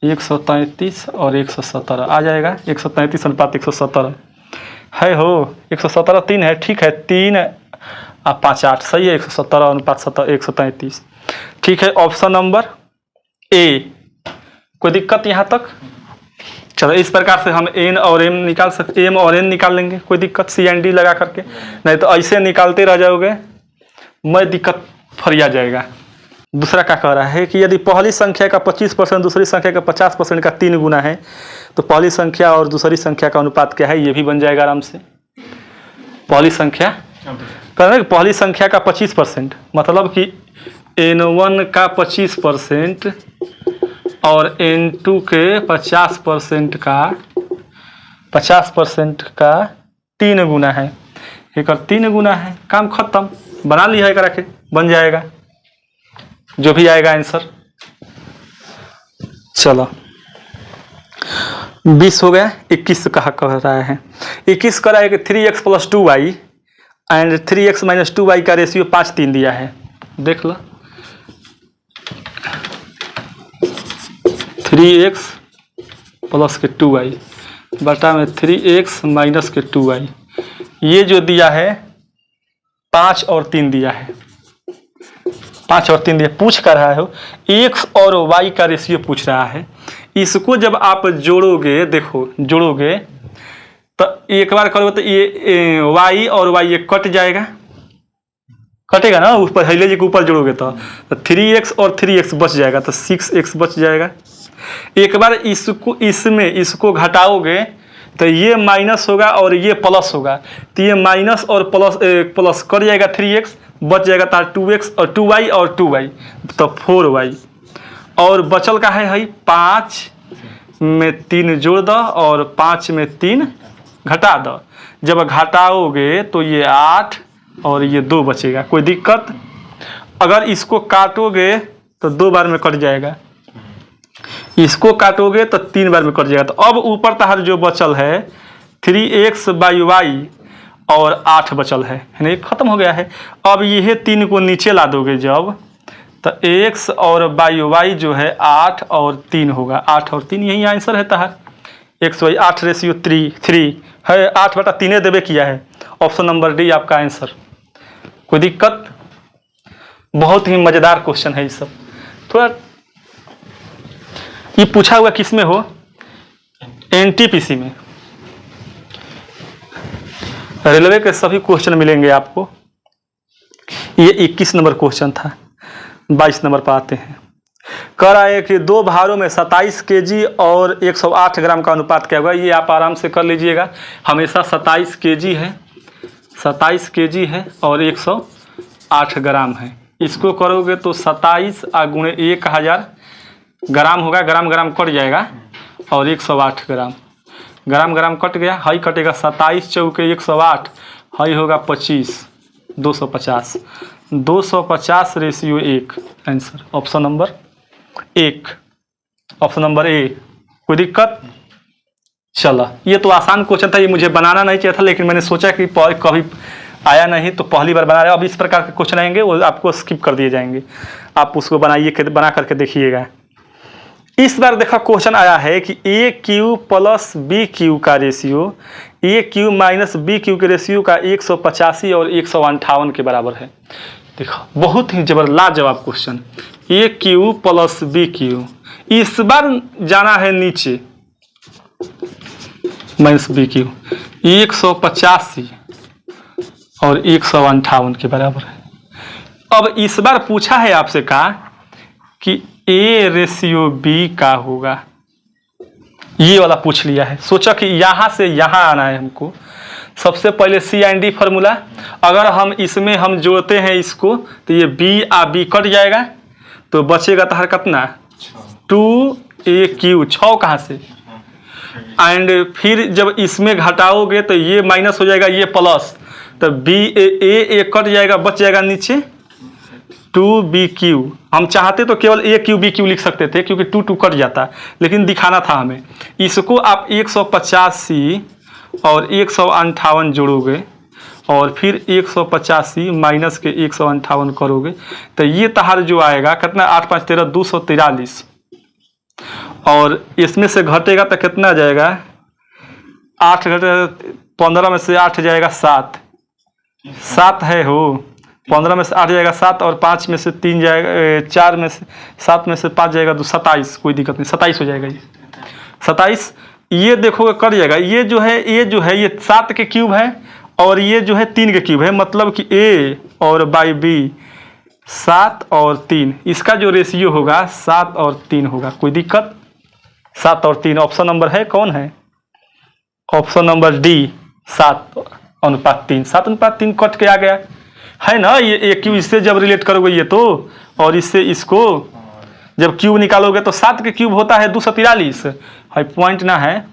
133 और 117 आ जाएगा। 133 अनुपात 117 है, हो 117 3 है, ठीक है, 3 और 5 8 सही है। 117 अनुपात 133, ठीक है। Option number A. कोई दिक्कत यहाँ तक? चलो इस प्रकार से हम n और m निकाल सकते, m और n निकाल लेंगे, कोई दिक्कत C/D लगा करके। नहीं तो ऐसे निकालते रह जाओगे, मैं दिक्कत फरिया जाएगा। दूसरा क्या कह रहा है कि यदि पहली संख्या का 25% दूसरी संख्या का 50% का 3 गुना है, तो पहली संख्या और दूसरी संख्या का अनुपात क्या है? ये भी बन जाएगा आराम से। पहली संख्या कह रहे हैं पहली संख्या का 25%, मतलब कि n1 का 25% और n2 के 50% का 3 गुना है। एक 3 गुना है, काम खत्म, बना लिया है, करा के बन जाएगा जो भी आएगा आंसर। चलो 20 हो गया। 21 कहा कह रहा है, 21 कह रहा है कि 3x + 2y and 3x - 2y का रेशियो 5:3 दिया है। देख लो 3x + 2y बटा में 3x - 2y, ये जो दिया है 5 और 3 दिया है, 5 और 3 दिया, पूछ कर रहा हो x और y का रेशियो पूछ रहा है। इसको जब आप जोड़ोगे, देखो जोड़ोगे तो एक बार करोगे तो ये y और y ये कट जाएगा, कटेगा ना, ऊपर पहले जी के ऊपर जोड़ोगे तो 3x और 3x बच जाएगा, तो 6x बच जाएगा। एक बार इसको घटाओगे तो ये माइनस होगा और ये प्लस होगा, तो ये माइनस और प्लस कट जाएगा, 3x बच जाएगा, तार 2x और 2y और 2y तो 4y। और बचल का है 5 में 3 जोड़ दो और 5 में 3 घटा दो। जब घटाओगे तो ये 8 और ये 2 बचेगा, कोई दिक्कत? अगर इसको काटोगे तो 2 बार में कट जाएगा, इसको काटोगे तो 3 बार में कट जाएगा। तो अब ऊपर तहार जो बचल है 3x बाई y और 8 बचल है नहीं, खत्म हो गया है। अब यह 3 को नीचे ला दोगे जब, तो x और बाई y जो है 8 और 3 होगा, 8 और 3 यही आंसर है तहार। x y 8 रेशियो 3 है, 8/3 देवे किया है। ऑप्शन नंबर डी आपका आंसर। कोई दिक्कत? बहुत ही मजेदार क्वेश्चन है ये सब। थोड़ा ये पूछा हुआ किस में हो, एनटीपीसी में। रेलवे के सभी क्वेश्चन मिलेंगे आपको। ये 21 नंबर क्वेश्चन था। 22 नंबर पर आते हैं। कह रहा है कि 2 भारों में 27 केजी और 108 ग्राम का अनुपात क्या होगा। ये आप आराम से कर लीजिएगा, हमेशा 27 केजी है, 27 केजी है और 108 ग्राम है। इसको करोगे तो 27 गुणे 1000 ग्राम होगा, ग्राम ग्राम कट जाएगा और 108 ग्राम, ग्राम ग्राम कट गया, हाई कटेगा 27 चौके 108, हाई होगा 25, 250, 250 ratio 1 answer. Option number 1, option number A. कोई दिक्कत? चला, ये तो आसान क्वेश्चन था, ये मुझे बनाना नहीं चाहिए था, लेकिन मैंने सोचा कि कभी आया नहीं तो पहली बार बना रहे। अब इस प्रकार के क्वेश्चन आएंगे वो आपको स्किप कर दिए जाएंगे, आप उसको बनाइए, बना करके देखिएगा। इस बार देखा क्वेश्चन आया है कि ए क्यू प्लस बी क्यू का ratio A Q minus B Q के रेशियो का 185 और 158 के बराबर है। देखो बहुत ही लाजवाब क्वेश्चन। ए क्यू प्लस बी क्यू, इस बार जाना है नीचे, माइनस बी क्यू 185 और 158 के बराबर है। अब इस बार पूछा है आपसे कहा कि ए रेशियो बी का होगा, ये वाला पूछ लिया है। सोचा कि यहाँ से यहाँ आना है हमको। सबसे पहले सी एंड डी फार्मूला, अगर हम इसमें हम जोड़ते हैं इसको तो ये बी बी कट जाएगा, तो बचेगा तहार कितना 2AQ, 6 कहाँ से, एंड फिर जब इसमें घटाओगे तो ये माइनस हो जाएगा, ये प्लस, तो बी ए कट जाएगा, बच जाएगा नीचे 2BQ। हम चाहते तो केवल AQBQ लिख सकते थे क्योंकि 2 कट जाता, लेकिन दिखाना था हमें। इसको आप 185 और 158 जोड़ोगे और फिर 185 माइनस के 158 करोगे तो ये तहार जो आएगा कितना, 8 5 13 243, और इसमें से घटेगा तो कितना जाएगा, 8 घटे 15 में से 8 जाएगा 7, 7 है हो, 15 में से 8 जाएगा 7 और 5 में से 3 जाएगा, 4 में से 7 में से 5 जाएगा तो 27, कोई दिक्कत नहीं, 27 हो जाएगा ये 27। ये देखोगे कट जाएगा, ये जो है ये 7 के क्यूब है और ये जो है 3 के क्यूब है, मतलब कि ए और बाई बी 7 और 3, इसका जो रेशियो होगा 7 और 3 होगा। कोई दिक्कत? 7 और 3 ऑप्शन नंबर है, कौन है? Option number D, 7:3। 7:3 कट के आ गया है ना। ये क्यूब इससे जब रिलेट करोगे ये तो, और इससे इसको जब क्यूब निकालोगे तो 7 के क्यूब होता है 243, है पॉइंट ना है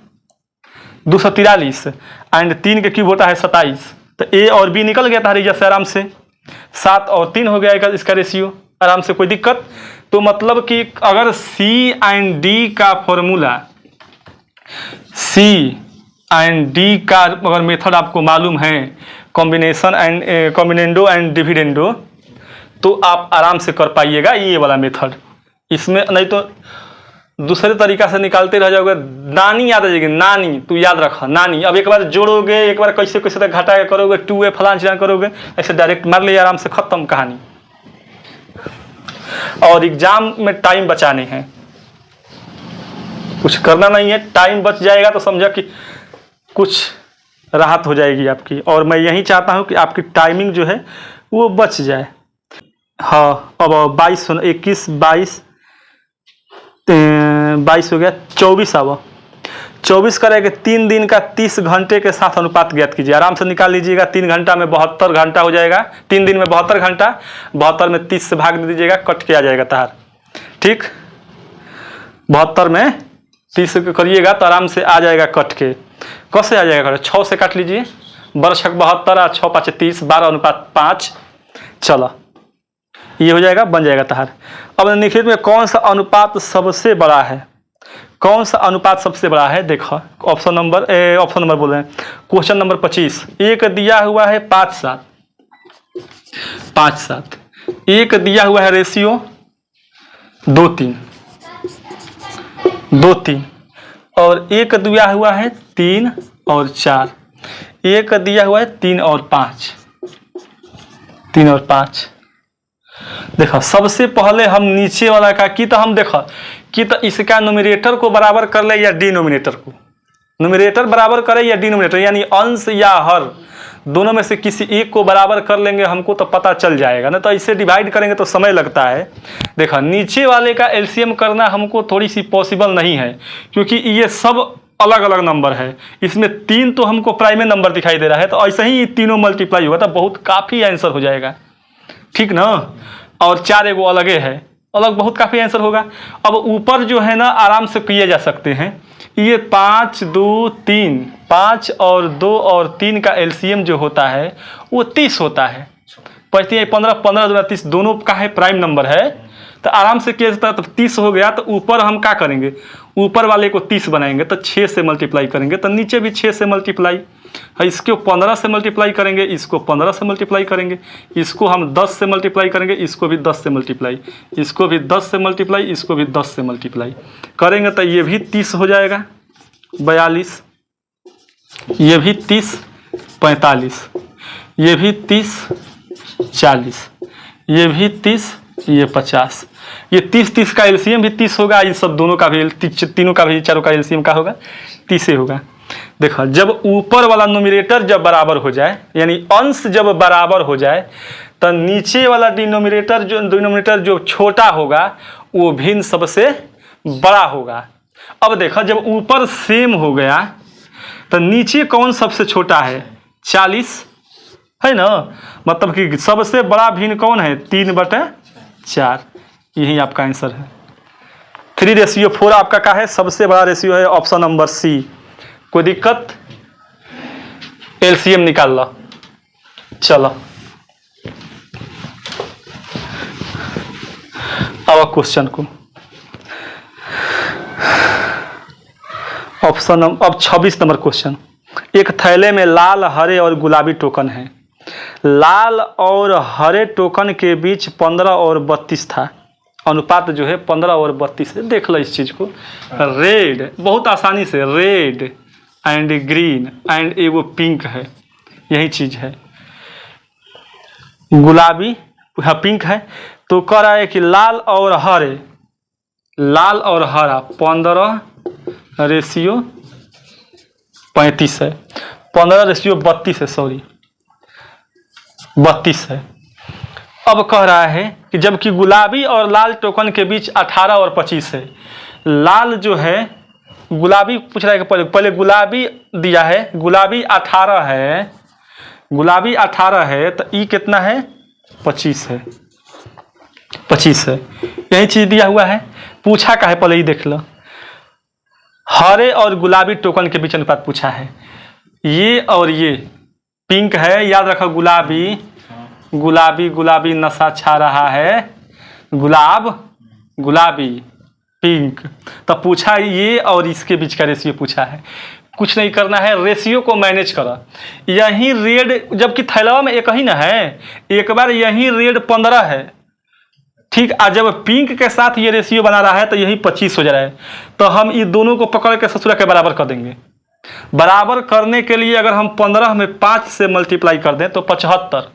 243, एंड 3 के क्यूब होता है 27, तो ए और बी निकल गया था जैसे आराम से, 7 और 3 हो गया इसका रेशियो आराम से। कोई दिक्कत? तो मतलब कि अगर सी एंड डी का फॉर्मूला, सी एंड डी का अगर मेथड आपको मालूम है, कॉम्बिनेशन एंड कॉम्बिनेंडो एंड डिविडेंडो, तो आप आराम से कर पाइएगा ये वाला मेथड। इसमें नहीं तो दूसरे तरीका से निकालते रह जाओगे, नानी याद आ जाएगी, नानी, तू याद रख नानी। अब एक बार जोड़ोगे, एक बार कैसे कैसे तक घटा के करोगे, 2a फलान चिलान करोगे, ऐसे डायरेक्ट मार लिया, आराम से खत्म कहानी। और एग्जाम में टाइम बचाने हैं, कुछ करना नहीं है, टाइम बच जाएगा तो समझा कि कुछ राहत हो जाएगी आपकी। और मैं यही चाहता हूं कि आपकी टाइमिंग जो है वो बच जाए। हाँ, अब 22, 21, 22 हो गया, 24 आवा 24 करेंगे 3 दिन का 30 घंटे के साथ अनुपात ज्ञात कीजिए। आराम से निकाल लीजिएगा, 3 घंटा में 72 घंटा हो जाएगा, 3 दिन में 72 घंटा, 72 में 30 से भाग दे दीजिएगा, कट के आ जाएगा तार। ठीक, 72 में 30 करिएगा तो आराम से आ जाएगा कट के। कैसे आ जाएगा? 6 से काट लीजिए, 12 6 72 और 6 5 30, 12:5। चलो ये हो जाएगा, बन जाएगा तार। अब निम्नलिखित में कौन सा अनुपात सबसे बड़ा है? कौन सा अनुपात सबसे बड़ा है? देखो ऑप्शन नंबर बोल रहे हैं, क्वेश्चन नंबर 25। एक दिया हुआ है 5:7, 5:7। एक दिया हुआ है रेशियो 2:3, 2:3। और एक दिया हुआ है 3 और 4। एक दिया हुआ है 3 और 5, 3 और 5। देखो सबसे पहले हम नीचे वाला का की तो हम देखो कि तो इसका न्यूमरेटर को बराबर कर ले या डिनोमिनेटर को, न्यूमरेटर बराबर करे या डिनोमिनेटर, यानी अंश या हर, दोनों में से किसी एक को बराबर कर लेंगे हमको तो पता चल जाएगा ना। तो इसे डिवाइड करेंगे तो समय लगता है। देखो नीचे वाले का एलसीएम करना हमको थोड़ी सी पॉसिबल नहीं है, क्योंकि ये सब अलग अलग नंबर है। इसमें 3 तो हमको प्राइम नंबर दिखाई दे रहा है, तो ऐसे ही तीनों मल्टीप्लाई होगा तो बहुत काफ़ी आंसर हो जाएगा, ठीक ना। और 4 एगो अलगे है, अलग बहुत काफ़ी आंसर होगा। अब ऊपर जो है ना आराम से किए जा सकते हैं। ये 5 2 3, 5 और 2 और 3 का एलसीएम जो होता है वो 30 होता है। पढ़ती है 15 15 2 30, दोनों का है प्राइम नंबर है, तो आराम से किया जाता है। तो 30 हो गया तो ऊपर हम क्या करेंगे, ऊपर वाले को 30 बनाएंगे तो 6 से मल्टीप्लाई करेंगे, तो नीचे भी 6 से मल्टीप्लाई, इसको 15 से मल्टीप्लाई करेंगे, इसको 15 से मल्टीप्लाई करेंगे, इसको हम 10 से मल्टीप्लाई करेंगे, इसको भी 10 से मल्टीप्लाई, इसको भी 10 से मल्टीप्लाई, इसको भी 10 से मल्टीप्लाई करेंगे तो ये भी 30 हो जाएगा, 42, ये भी 30 45, ये भी 30 40, ये भी 30, ये 50। ये 30 का एलसीएम भी 30 होगा। ये सब दोनों का भी, तीनों का भी, चारों का एलसीएम का होगा 30 होगा। देखो जब ऊपर वाला न्यूमरेटर जब बराबर हो जाए, यानी अंश जब बराबर हो जाए, तो नीचे वाला डिनोमिनेटर जो छोटा होगा वो भिन्न सबसे बड़ा होगा। अब देखो जब ऊपर सेम हो गया तो नीचे कौन सबसे छोटा है? 40 है ना, मतलब कि सबसे बड़ा भिन्न कौन है? 3/4। यही आपका आंसर है। 3:4 आपका क्या है? सबसे बड़ा रेशियो है, ऑप्शन नंबर सी। कोई दिक्कत? एलसीएम निकाल लो। चलो अब क्वेश्चन को ऑप्शन अब 26 नंबर क्वेश्चन। एक थैले में लाल, हरे और गुलाबी टोकन है। लाल और हरे टोकन के बीच 15 और 32 था। अनुपात जो है 15 और 32 है। देख लो इस चीज को। रेड, बहुत आसानी से, रेड एंड ग्रीन एंड एगो पिंक है, यही चीज है। गुलाबी, हाँ पिंक है। तो कह रहा है कि लाल और हरे, लाल और हरा 15:35 है, 15:32 है, सॉरी 32 है। अब कह रहा है कि जबकि गुलाबी और लाल टोकन के बीच 18 और 25 है। लाल जो है, गुलाबी पूछ रहा है कि पहले गुलाबी दिया है, गुलाबी 18 है, गुलाबी 18 है, तो ई कितना है? 25 है, 25 है। यही चीज दिया हुआ है। पूछा का है पहले ही देख लो। हरे और गुलाबी टोकन के बीच अनुपात पूछा है। ये और ये पिंक है, याद रखो। गुलाबी, गुलाबी, गुलाबी नशा छा रहा है, गुलाब, गुलाबी, पिंक। तो पूछा ये और इसके बीच का रेशियो पूछा है। कुछ नहीं करना है, रेशियो को मैनेज करो। यही रेड, जबकि थैलावा में एक ही ना है, एक बार यही रेड 15 है, ठीक। आज जब पिंक के साथ ये रेशियो बना रहा है तो यही 25 हो जा रहा है, तो हम ये दोनों को पकड़ के ससुरा के बराबर कर देंगे। बराबर करने के लिए अगर हम 15 में 5 से मल्टीप्लाई कर दें तो 75,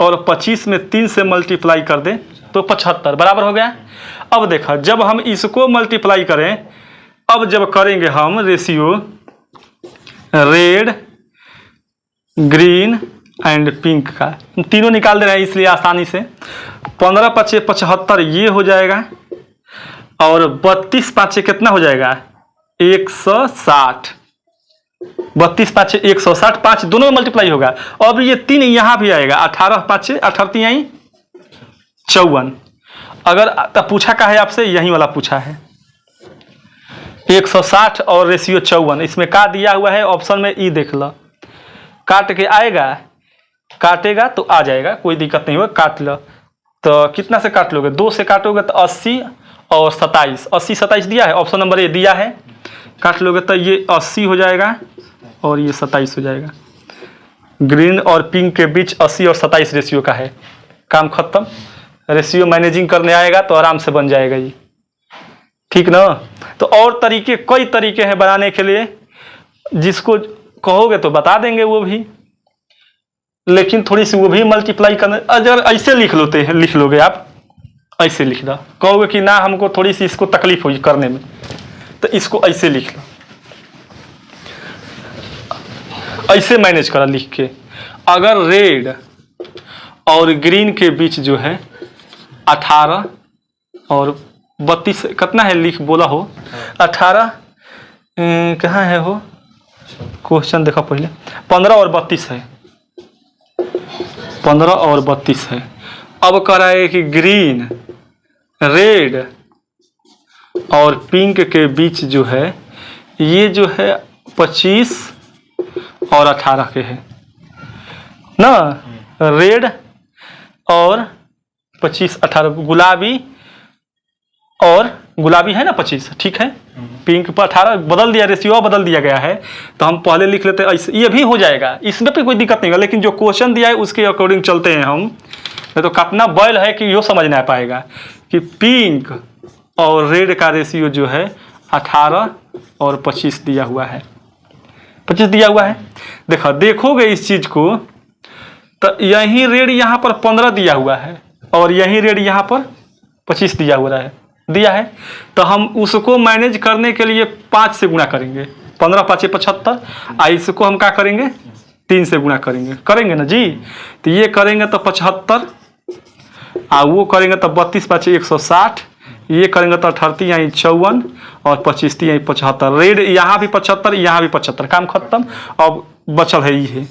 और 25 में 3 से मल्टीप्लाई कर दें तो 75, बराबर हो गया। अब देखा, जब हम इसको मल्टीप्लाई करें, अब जब करेंगे हम ratio red, green and pink का, तीनों निकाल दे रहे हैं इसलिए आसानी से। 15 5 75 ये हो जाएगा, और 32 5 कितना हो जाएगा 160। 32 5 160, 5 दोनों में मल्टीप्लाई होगा। अब ये 3 यहाँ भी आएगा, 18 5 18 यहीं 54। अगर तब पूछा का है आपसे, यही वाला पूछा है 160 और रेशियो 54। इसमें का दिया हुआ है ऑप्शन में, ई देख लो, काट के आएगा, काटेगा तो आ जाएगा, कोई दिक्कत नहीं होगा। काट लो तो कितना से काट लोगे, 2 से काटोगे तो 80 और 27, 80 27 दिया है, ऑप्शन नंबर ए दिया है। काट लोगे तो ये 80 हो जाएगा और ये 27 हो जाएगा। ग्रीन और पिंक के बीच 80 और 27 रेशियो का है, काम खत्म। रेशियो मैनेजिंग करने आएगा तो आराम से बन जाएगा ये, ठीक ना। तो और तरीके, कई तरीके हैं बनाने के लिए, जिसको कहोगे तो बता देंगे वो भी, लेकिन थोड़ी सी वो भी मल्टीप्लाई करना। अगर ऐसे लिख लोते हैं, लिख लोगे आप, ऐसे लिख दो, कहोगे कि ना हमको थोड़ी सी इसको तकलीफ हुई करने में, तो इसको ऐसे लिख लो, ऐसे मैनेज करा लिख के। अगर रेड और ग्रीन के बीच जो है 18 और 32 कितना है, लिख बोला हो 18 कहाँ है हो, क्वेश्चन देखा पहले, 15 और 32 है, 15 और 32 है। अब कह रहा है कि ग्रीन, रेड और पिंक के बीच जो है, ये जो है 25 और 18 के है ना। रेड और 25 18, गुलाबी और गुलाबी है ना 25, ठीक है। पिंक पर 18 बदल दिया, रेशियो बदल दिया गया है, तो हम पहले लिख लेते हैं ऐसे, ये भी हो जाएगा, इसमें भी कोई दिक्कत नहीं होगा। लेकिन जो क्वेश्चन दिया है उसके अकॉर्डिंग चलते हैं हम, नहीं तो कितना बैल है कि यो समझ नहीं पाएगा कि पिंक और रेड का रेशियो जो है 18 और 25 दिया हुआ है, 25 दिया हुआ है। देखोगे इस चीज को, तो यही रेड यहाँ पर 15 दिया हुआ है और यही रेड यहाँ पर 25 दिया हुआ है, तो हम उसको मैनेज करने के लिए 5 से गुणा करेंगे, 15 5 75, इसको हम क्या करेंगे 3 से गुणा करेंगे ना जी। तो ये करेंगे तो 75, वो करेंगे तो 32 5 160, ये करेंगे तो 38 यहाँ 54 और 25 यहाँ 75। रेड यहाँ भी 75, यहाँ भी 75, काम खत्म। अब बचल है ये,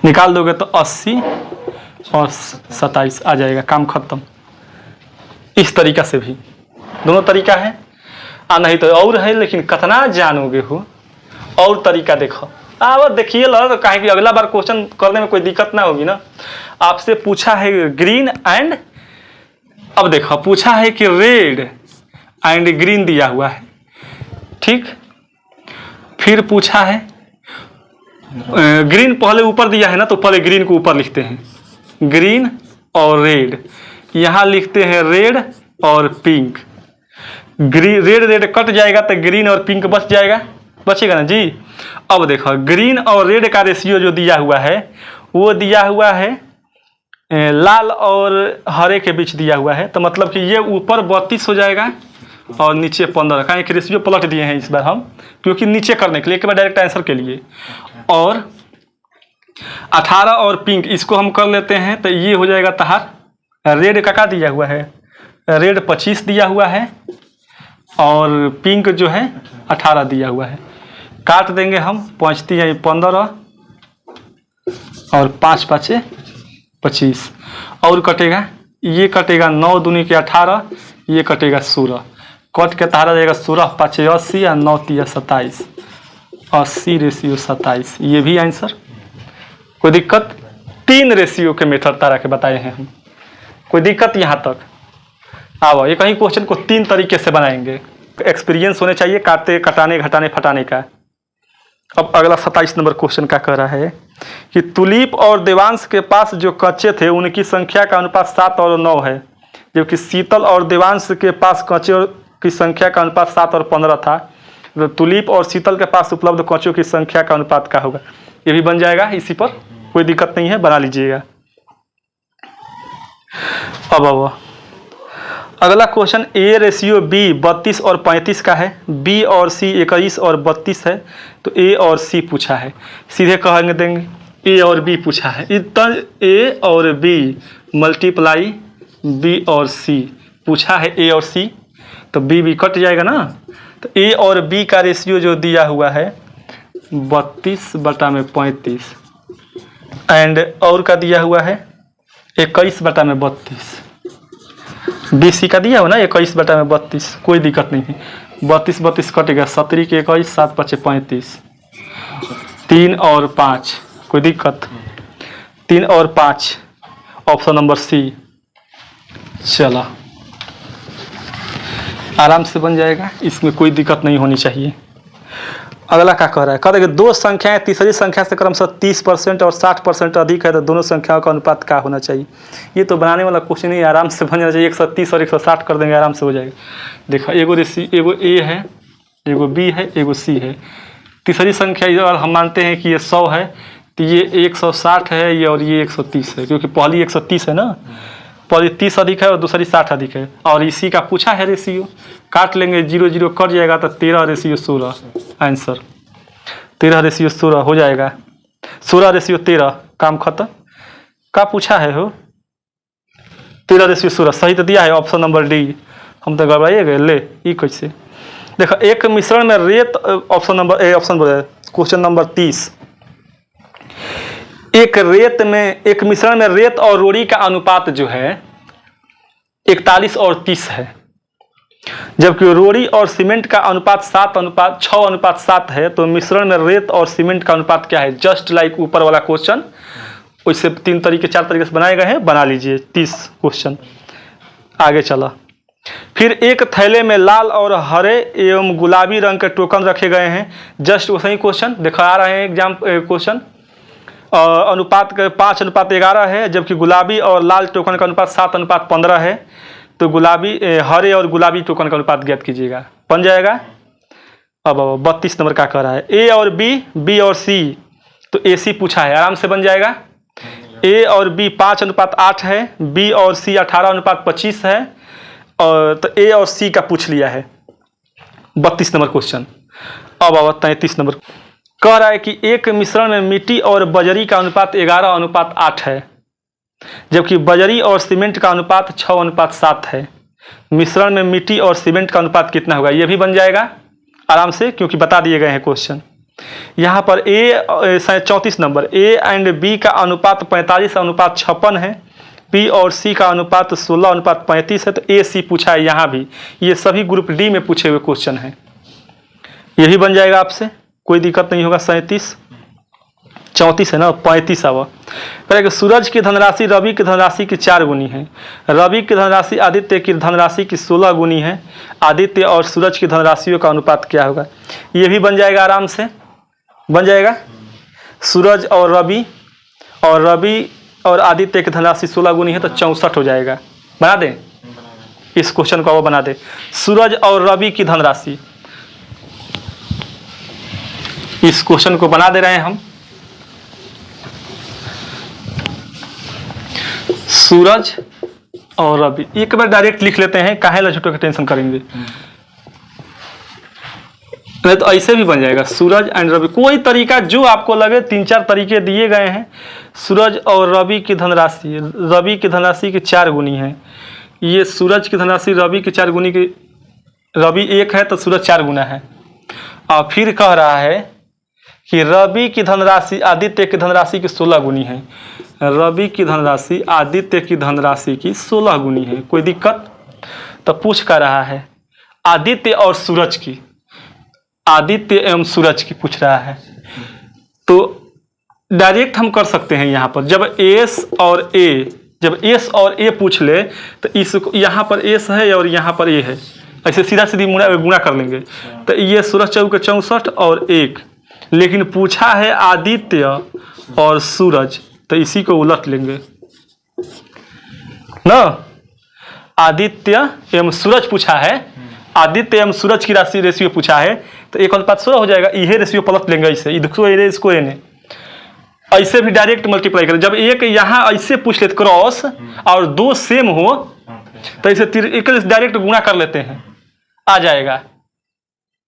निकाल दोगे तो 80 और 27 आ जाएगा, काम खत्म। इस तरीका से भी दोनों तरीका है, नहीं तो और है, लेकिन कितना जानोगे हो और तरीका देखो। अब देखिए लो, तो कहें कि अगला बार क्वेश्चन करने में कोई दिक्कत ना होगी ना। आपसे पूछा है ग्रीन एंड, अब देखो पूछा है कि रेड एंड ग्रीन दिया हुआ है, ठीक। फिर पूछा है ग्रीन पहले ऊपर दिया है ना, तो पहले ग्रीन को ऊपर लिखते हैं, ग्रीन और रेड, यहाँ लिखते हैं रेड और पिंक। रेड कट जाएगा तो ग्रीन और पिंक बचेगा ना जी। अब देखो ग्रीन और रेड का रेशियो जो दिया हुआ है, वो दिया हुआ है लाल और हरे के बीच दिया हुआ है, तो मतलब कि ये ऊपर 32 हो जाएगा और नीचे 15 का एक रेशियो पलट दिए हैं इस बार हम, क्योंकि नीचे करने के लिए, एक बार डायरेक्ट आंसर के लिए। और 18 और पिंक इसको हम कर लेते हैं, तो ये हो जाएगा तहार रेड का दिया हुआ है, रेड 25 दिया हुआ है और पिंक जो है 18 दिया हुआ है। काट देंगे हम, 5 3 15 और 5 5 25, और कटेगा, ये कटेगा 9 दूनी के 18, ये कटेगा 16, कट के तहारा जाएगा 16 5 80 और 9 3 27, 80 रेशियो 27, ये भी आंसर। कोई दिक्कत? 3 रेशियो के मेथड तारा के बताए हैं हम, कोई दिक्कत यहाँ तक? आओ, ये कहीं क्वेश्चन को 3 तरीके से बनाएंगे, एक्सपीरियंस होने चाहिए काटते कटाने घटाने फटाने का। अब अगला 27 नंबर क्वेश्चन क्या कह रहा है, कि तुलीप और देवांश के पास जो कच्चे थे उनकी संख्या का अनुपात 7 और 9 है, जबकि शीतल और देवांश के पास कच्चे की संख्या का अनुपात 7 और 15 था। तो तुलीप और शीतल के पास उपलब्ध कच्चों की संख्या का अनुपात क्या होगा? ये भी बन जाएगा, इसी पर कोई दिक्कत नहीं है, बना लीजिएगा। अब अगला क्वेश्चन A/B 32 और 35 का है, B और C 21 और 32 है, तो A और C पूछा है। सीधे कहेंगे देंगे A और B पूछा है, इतना A और B मल्टीप्लाई B और C पूछा है A और C, तो B कट जाएगा ना। तो A और B का रेशियो जो दिया हुआ है 32/35 एंड और का दिया हुआ है 21/32। BC का दिया हो ना 21/32, कोई दिक्कत नहीं है। 32 कटेगा, 17 के 21, 7 × 5 = 35, 3 और 5, कोई दिक्कत? 3 और 5 ऑप्शन नंबर C। चला आराम से बन जाएगा, इसमें कोई दिक्कत नहीं होनी चाहिए। अगला क्या कह रहा है? कह रहा है कि दो संख्याएं तीसरी संख्या से क्रमशः 30% और 60% अधिक है, तो दोनों संख्याओं का अनुपात क्या होना चाहिए? ये तो बनाने वाला क्वेश्चन ही आराम से बन जाना चाहिए। 130 और 160 कर देंगे, आराम से हो जाएगा। देखो एगो A है, एगो B है, एगो C है। तीसरी संख्या और हम मानते हैं कि ये 100 है, तो ये 160 है, ये और ये 130 है, क्योंकि पहली 130 है ना, पहली 30 अधिक है और दूसरी 60 अधिक है। और इसी का पूछा है रेशियो, काट लेंगे, 0 0 कट जाएगा, तो 13/16 आंसर। 13/16 हो जाएगा, 16/13 काम खत्म। का पूछा है हो 13/16 सही तो दिया है, ऑप्शन नंबर D। हम तो घबराइए गए, ले ये कैसे? देखो एक मिश्रण में रेत, option number A, question number 30। एक मिश्रण में रेत और रोड़ी का अनुपात जो है 41 और 30 है, जबकि रोड़ी और सीमेंट का अनुपात 6:7 है। तो मिश्रण में रेत और सीमेंट का अनुपात क्या है? जस्ट लाइक ऊपर वाला क्वेश्चन, वैसे 4 तरीके से बनाए गए हैं, बना लीजिए। 30 क्वेश्चन आगे चला। फिर एक थैले में लाल और हरे एवं गुलाबी रंग के टोकन रखे गए हैं। जस्ट वैसे ही क्वेश्चन दिखा रहे हैं एग्जाम क्वेश्चन। अनुपात 5:11 है, जबकि गुलाबी और लाल टोकन का अनुपात 7:15 है। तो हरे और गुलाबी टोकन का अनुपात ज्ञात कीजिएगा, बन जाएगा। अब 32 नंबर का कह रहा है A और B और C, तो AC पूछा है, आराम से बन जाएगा। A और B 5:8 है, B और C 18:25 है, और तो A और C का पूछ लिया है 32 नंबर क्वेश्चन। अब 33 नंबर कह रहा है कि एक मिश्रण में मिट्टी और बजरी का अनुपात 11:8 है, जबकि बजरी और सीमेंट का अनुपात 6:7 है। मिश्रण में मिट्टी और सीमेंट का अनुपात कितना होगा? ये भी बन जाएगा आराम से, क्योंकि बता दिए गए हैं क्वेश्चन। यहाँ पर 34 नंबर A एंड B का अनुपात 45:56 है, B और C का अनुपात 16:35 है। तो AC पूछा है यहाँ भी, ये सभी ग्रुप D में पूछे हुए क्वेश्चन हैं। ये भी बन जाएगा आपसे, कोई दिक्कत नहीं होगा। 34 है ना, 35 आवा। कहेगा सूरज की धनराशि रवि की धनराशि की 4 गुनी है। रवि की धनराशि आदित्य की धनराशि की 16 गुनी है। आदित्य और सूरज की धनराशियों का अनुपात क्या होगा? ये भी बन जाएगा, आराम से बन जाएगा। सूरज और रवि और आदित्य की धनराशि 16 गुनी है, तो 64 हो जाएगा। बना दें इस क्वेश्चन को, वो बना दे। सूरज और रवि की धनराशि, इस क्वेश्चन को बना दे रहे हैं हम। सूरज और रवि, एक बार डायरेक्ट लिख लेते हैं, काहे लछुटो के टेंशन करेंगे। नहीं तो ऐसे भी बन जाएगा, सूरज एंड रवि। कोई तरीका जो आपको लगे, 3-4 तरीके दिए गए हैं। सूरज और रवि की धनराशि की 4 गुनी है। ये सूरज की धनराशि रवि की 4 गुनी की, रवि 1 है तो सूरज 4 गुना है। और फिर कह रहा है कि रवि की धनराशि आदित्य की धनराशि की 16 गुनी है। रवि की धनराशि आदित्य की धनराशि की 16 गुनी है, कोई दिक्कत? तो पूछ कर रहा है आदित्य और सूरज की, आदित्य एवं सूरज की पूछ रहा है। तो डायरेक्ट हम कर सकते हैं यहाँ पर, जब S और A पूछ ले, तो इसको यहाँ पर S है और यहाँ पर A है, ऐसे सीधा सीधी गुणा कर लेंगे। तो ये 16 × 4 = 64 और 1 लेकिन पूछा है आदित्य और सूरज, तो इसी को उलट लेंगे ना। आदित्य एवं सूरज पूछा है, आदित्य एवं सूरज की राशि रेशियो पूछा है, तो 1:16 हो जाएगा। ये रेशियो पलट लेंगे ऐसे, इसको ऐसे भी डायरेक्ट मल्टीप्लाई करें। जब एक यहाँ ऐसे पूछ लेते क्रॉस और दो सेम हो तो इसे डायरेक्ट गुणा कर लेते हैं, आ जाएगा।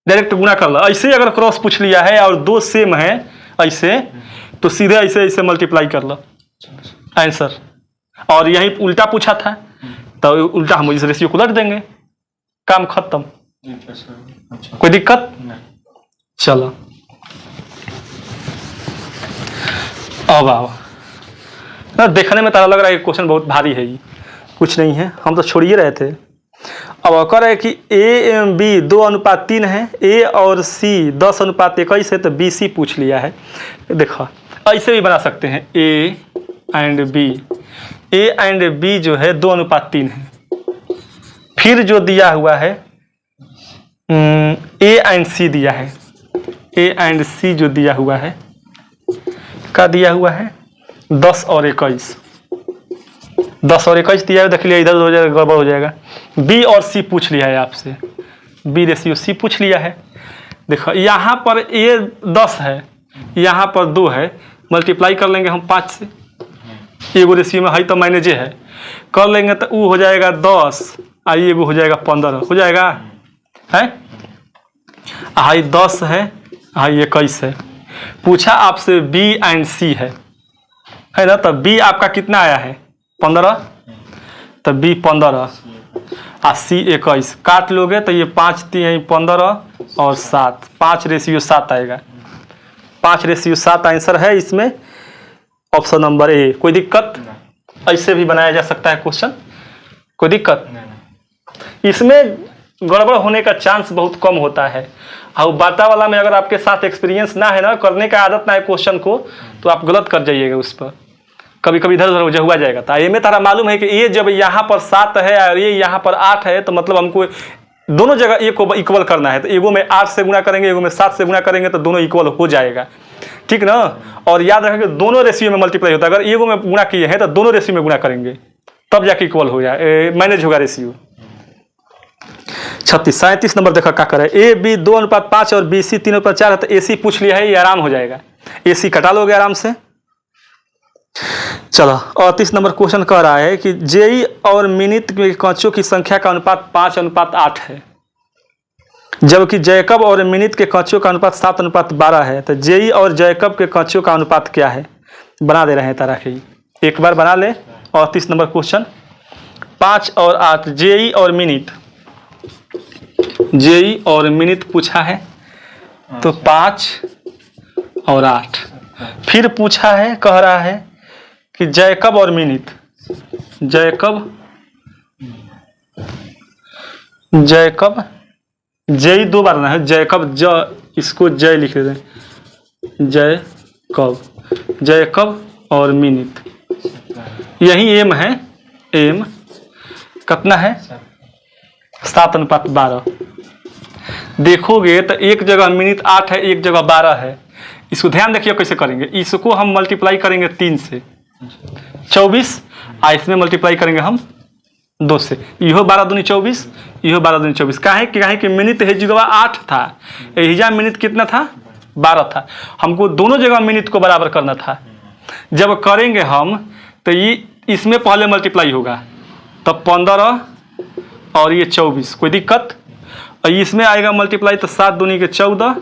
डायरेक्ट गुणा कर लो। ऐसे अगर क्रॉस पूछ लिया है और दो सेम है ऐसे, तो सीधे ऐसे ऐसे मल्टीप्लाई कर लो आंसर। और यही उल्टा पूछा था तो उल्टा हम इस रेशियो को उलट देंगे, काम खत्म। कोई दिक्कत? चलो अब आओ। देखने में तारा लग रहा है कि क्वेश्चन बहुत भारी है, ये कुछ नहीं है, हम तो छोड़ ही रहे थे। अब कह रहे हैं कि ए एवं बी 2:3 है, ए और सी 10:21 है, तो बी सी पूछ लिया है। देखो ऐसे भी बना सकते हैं, A and B. A and B जो है 2:3 है। फिर जो दिया हुआ है ए एंड सी दिया है, ए एंड सी जो दिया हुआ है का दिया हुआ है 10 और 21। 10 और 21 दिया है, देख लिया, इधर हो जाएगा, गड़बड़ हो जाएगा। बी और सी पूछ लिया है आपसे, बी रेशियो सी पूछ लिया है। देखो यहाँ पर ए 10 है, यहाँ पर 2 है, मल्टीप्लाई कर लेंगे हम 5 से। एगो रेशियो में है तो मैनेजे है, कर लेंगे तो वो हो जाएगा 10, आई एगो हो जाएगा 15, हो जाएगा है। हाई 10 है, हाई 21 है। पूछा आपसे बी एंड सी है ना, तो बी आपका कितना आया है 15, तो बी 15 और सी 21। काट लोगे तो ये 5 3 15 और 7, 5:7 आएगा। 5:7 आंसर है इसमें, ऑप्शन नंबर ए। कोई दिक्कत? ऐसे भी बनाया जा सकता है क्वेश्चन, कोई दिक्कत? इसमें गड़बड़ होने का चांस बहुत कम होता है। और बाटा वाला में अगर आपके साथ एक्सपीरियंस ना है ना, करने का आदत ना है क्वेश्चन को, तो आप गलत कर जाइएगा उस पर, कभी कभी इधर उधर हुआ जाएगा। तो ये में तारा मालूम है कि ये जब यहाँ पर 7 है और ये यहाँ पर 8 है, तो मतलब हमको दोनों जगह ए को इक्वल करना है। तो एगो में 8 से गुणा करेंगे, एगो में 7 से गुणा करेंगे, तो दोनों इक्वल हो जाएगा, ठीक ना। और याद रखें कि दोनों रेशियो में मल्टीप्लाई होता है। अगर एगो में गुणा किए हैं तो दोनों रेशियो में गुणा करेंगे, तब जाके इक्वल हो जाए, मैनेज होगा रेशियो। 37 नंबर देखा क्या करे, ए बी 2:5 और बी सी 3:4 है, तो ए सी पूछ लिया है, ये आराम हो जाएगा, ए सी कटा लोगे आराम से। चलो 38 नंबर क्वेश्चन कह रहा है कि जेई और मिनित के कक्षों की संख्या का अनुपात 5:8 है, जबकि जैकब और मिनित के कक्षों का अनुपात 7:12 है। तो जेई और जैकब के कक्षों का अनुपात क्या है? बना दे रहे हैं तारा के, एक बार बना ले। 38 नंबर क्वेश्चन, 5 और 8, जेई और मिनित, जेई और मिनित पूछा है, तो 5 और 8। फिर पूछा है, कह रहा है कि जैकब और मिनित, जैकब जय 2 बार ना है, जैकब इसको जय लिख देते हैं, जैकब और मिनित, यही एम है। एम कितना है? 7:12। देखोगे तो एक जगह मिनिट 8 है, एक जगह 12 है। इसको ध्यान देखिए कैसे करेंगे। इसको हम मल्टीप्लाई करेंगे 3 से 24, और इसमें मल्टीप्लाई करेंगे हम 2 से। इहो 12 दूनी 24, इहो 12 दूनी 24। काहे कि मिनिट है जगह 8 था, एहिजा मिनिट कितना था? 12 था। हमको दोनों जगह मिनिट को बराबर करना था। जब करेंगे हम तो ये इसमें पहले मल्टीप्लाई होगा, तब 15 और ये 24। कोई दिक्कत? और इसमें आएगा मल्टीप्लाई, तो 7 दूनी के 14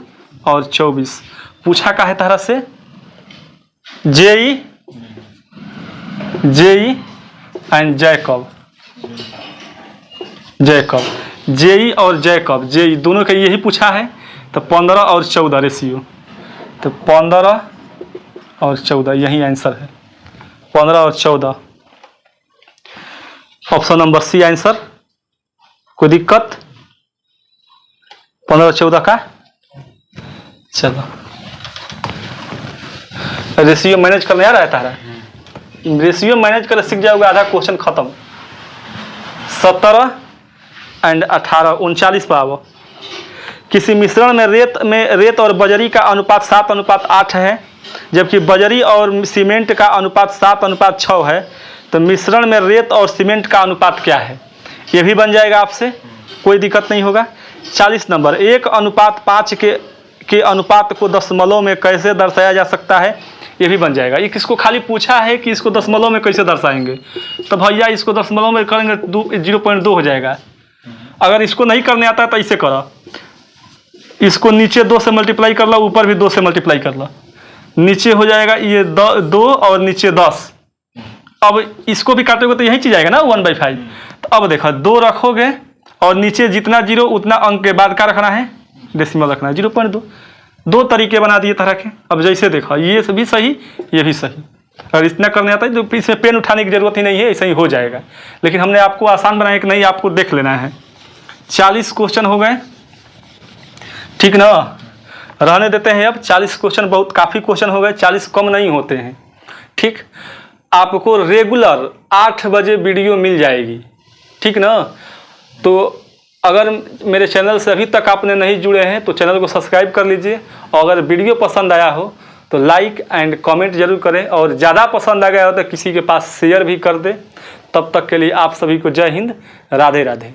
और 24। पूछा का है तरह से जेई एंड जैकब, जेई और जैकब, जेई दोनों का यही पूछा है। तो 15 और 14 रेशियो, तो 15 और 14 यही आंसर है, 15 और 14, ऑप्शन नंबर सी आंसर। कोई दिक्कत? 15 और 14 का। चलो रेशियो मैनेज करने आ रहा है तारा, रेशियो मैनेज कर सीख जाओगे, आधा क्वेश्चन खत्म। 17 एंड 18, 39 पर आओ। किसी मिश्रण में रेत और बजरी का अनुपात 7:8 है, जबकि बजरी और सीमेंट का अनुपात 7:6 है, तो मिश्रण में रेत और सीमेंट का अनुपात क्या है? ये भी बन जाएगा आपसे, कोई दिक्कत नहीं होगा। 40 नंबर, 1:5 के अनुपात को दशमलव में कैसे दर्शाया जा सकता है? ये भी बन जाएगा। ये किसको खाली पूछा है कि इसको दशमलव में कैसे दर्शाएंगे, तो भैया इसको दशमलव में करेंगे 0.2 हो जाएगा। अगर इसको नहीं करने आता है तो इसे करो, इसको नीचे 2 से मल्टीप्लाई कर लो, ऊपर भी 2 से मल्टीप्लाई कर लो, नीचे हो जाएगा ये 2 और नीचे 10। अब इसको भी काटोगे तो यही चीज आएगा ना 1/5। तो अब देखो 2 रखोगे और नीचे जितना 0 उतना अंक के बाद क्या रखना है? डेसिमल रखना है 0.2। 2 तरीके बना दिए तरह के। अब जैसे देखो ये भी सही, ये भी सही। अगर इतना करने आता है तो इसमें पेन उठाने की जरूरत ही नहीं है, ऐसा ही हो जाएगा। लेकिन हमने आपको आसान बनाया कि नहीं, आपको देख लेना है। 40 क्वेश्चन हो गए, ठीक ना? रहने देते हैं। अब 40 क्वेश्चन बहुत काफ़ी क्वेश्चन हो गए, 40 कम नहीं होते हैं, ठीक। आपको रेगुलर 8 बजे वीडियो मिल जाएगी, ठीक ना? तो अगर मेरे चैनल से अभी तक आपने नहीं जुड़े हैं तो चैनल को सब्सक्राइब कर लीजिए, और अगर वीडियो पसंद आया हो तो लाइक एंड कमेंट जरूर करें, और ज़्यादा पसंद आ गया हो तो किसी के पास शेयर भी कर दें। तब तक के लिए आप सभी को जय हिंद, राधे राधे।